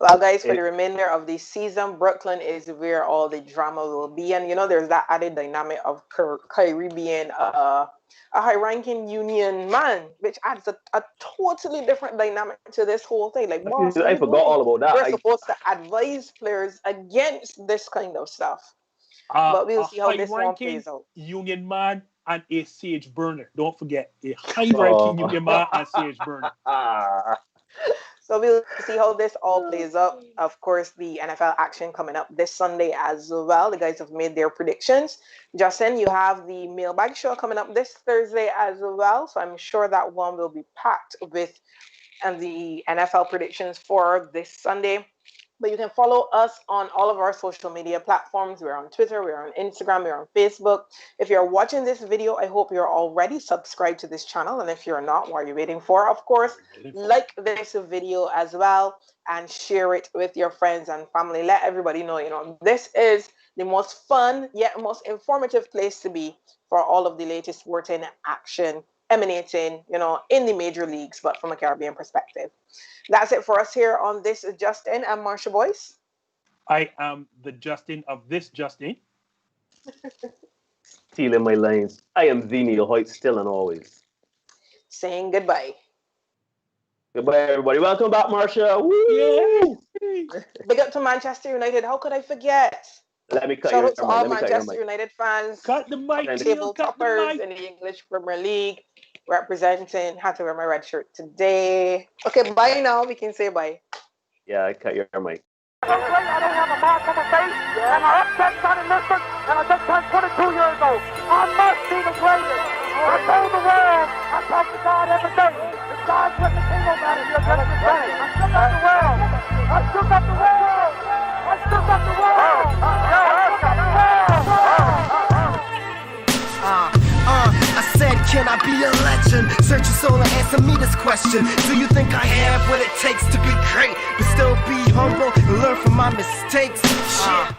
Well, guys, for the remainder of the season, Brooklyn is where all the drama will be. And, there's that added dynamic of Kyrie being a high-ranking union man, which adds a totally different dynamic to this whole thing. Like, I forgot all about that. We're supposed to advise players against this kind of stuff. But we'll see how this one plays out. Union man and a sage burner. Don't forget, a high-ranking union man and sage burner. So we'll see how this all plays out. Of course, the NFL action coming up this Sunday as well. The guys have made their predictions. Justin, you have the mailbag show coming up this Thursday as well. So I'm sure that one will be packed with the NFL predictions for this Sunday. But you can follow us on all of our social media platforms. We're on Twitter, we're on Instagram, we're on Facebook. If you're watching this video, I hope you're already subscribed to this channel. And if you're not, what are you waiting for? Of course, like this video as well and share it with your friends and family. Let everybody know, this is the most fun yet most informative place to be for all of the latest sporting action emanating, in the major leagues, but from a Caribbean perspective. That's it for us here on This is Justin and Marsha Boyce. I am the Justin of this Justin. Stealing my lines. I am the Neil Hoyt, still and always. Saying goodbye. Goodbye, everybody. Welcome back, Marsha. Woo! Yeah. Big up to Manchester United. How could I forget? Let me cut Shout your out to all Manchester United fans. Cut the mic. Table toppers in the English Premier League. Representing. Had to wear my red shirt today. Okay, bye now. We can say bye. Yeah, I cut your mic. I don't have a mark on my face, and I upset Sonny Lisbon, and I just turned 22 years old. I must be the greatest. I told the world, I talk to God every day. If God's with the king, no matter you're just the same. I shook up the world. I shook up the world. I shook up the world. I shook up the world. I said, can I be a legend? Search your soul and answer me this question. Do you think I have what it takes to be great, but still be humble and learn from my mistakes? Shit.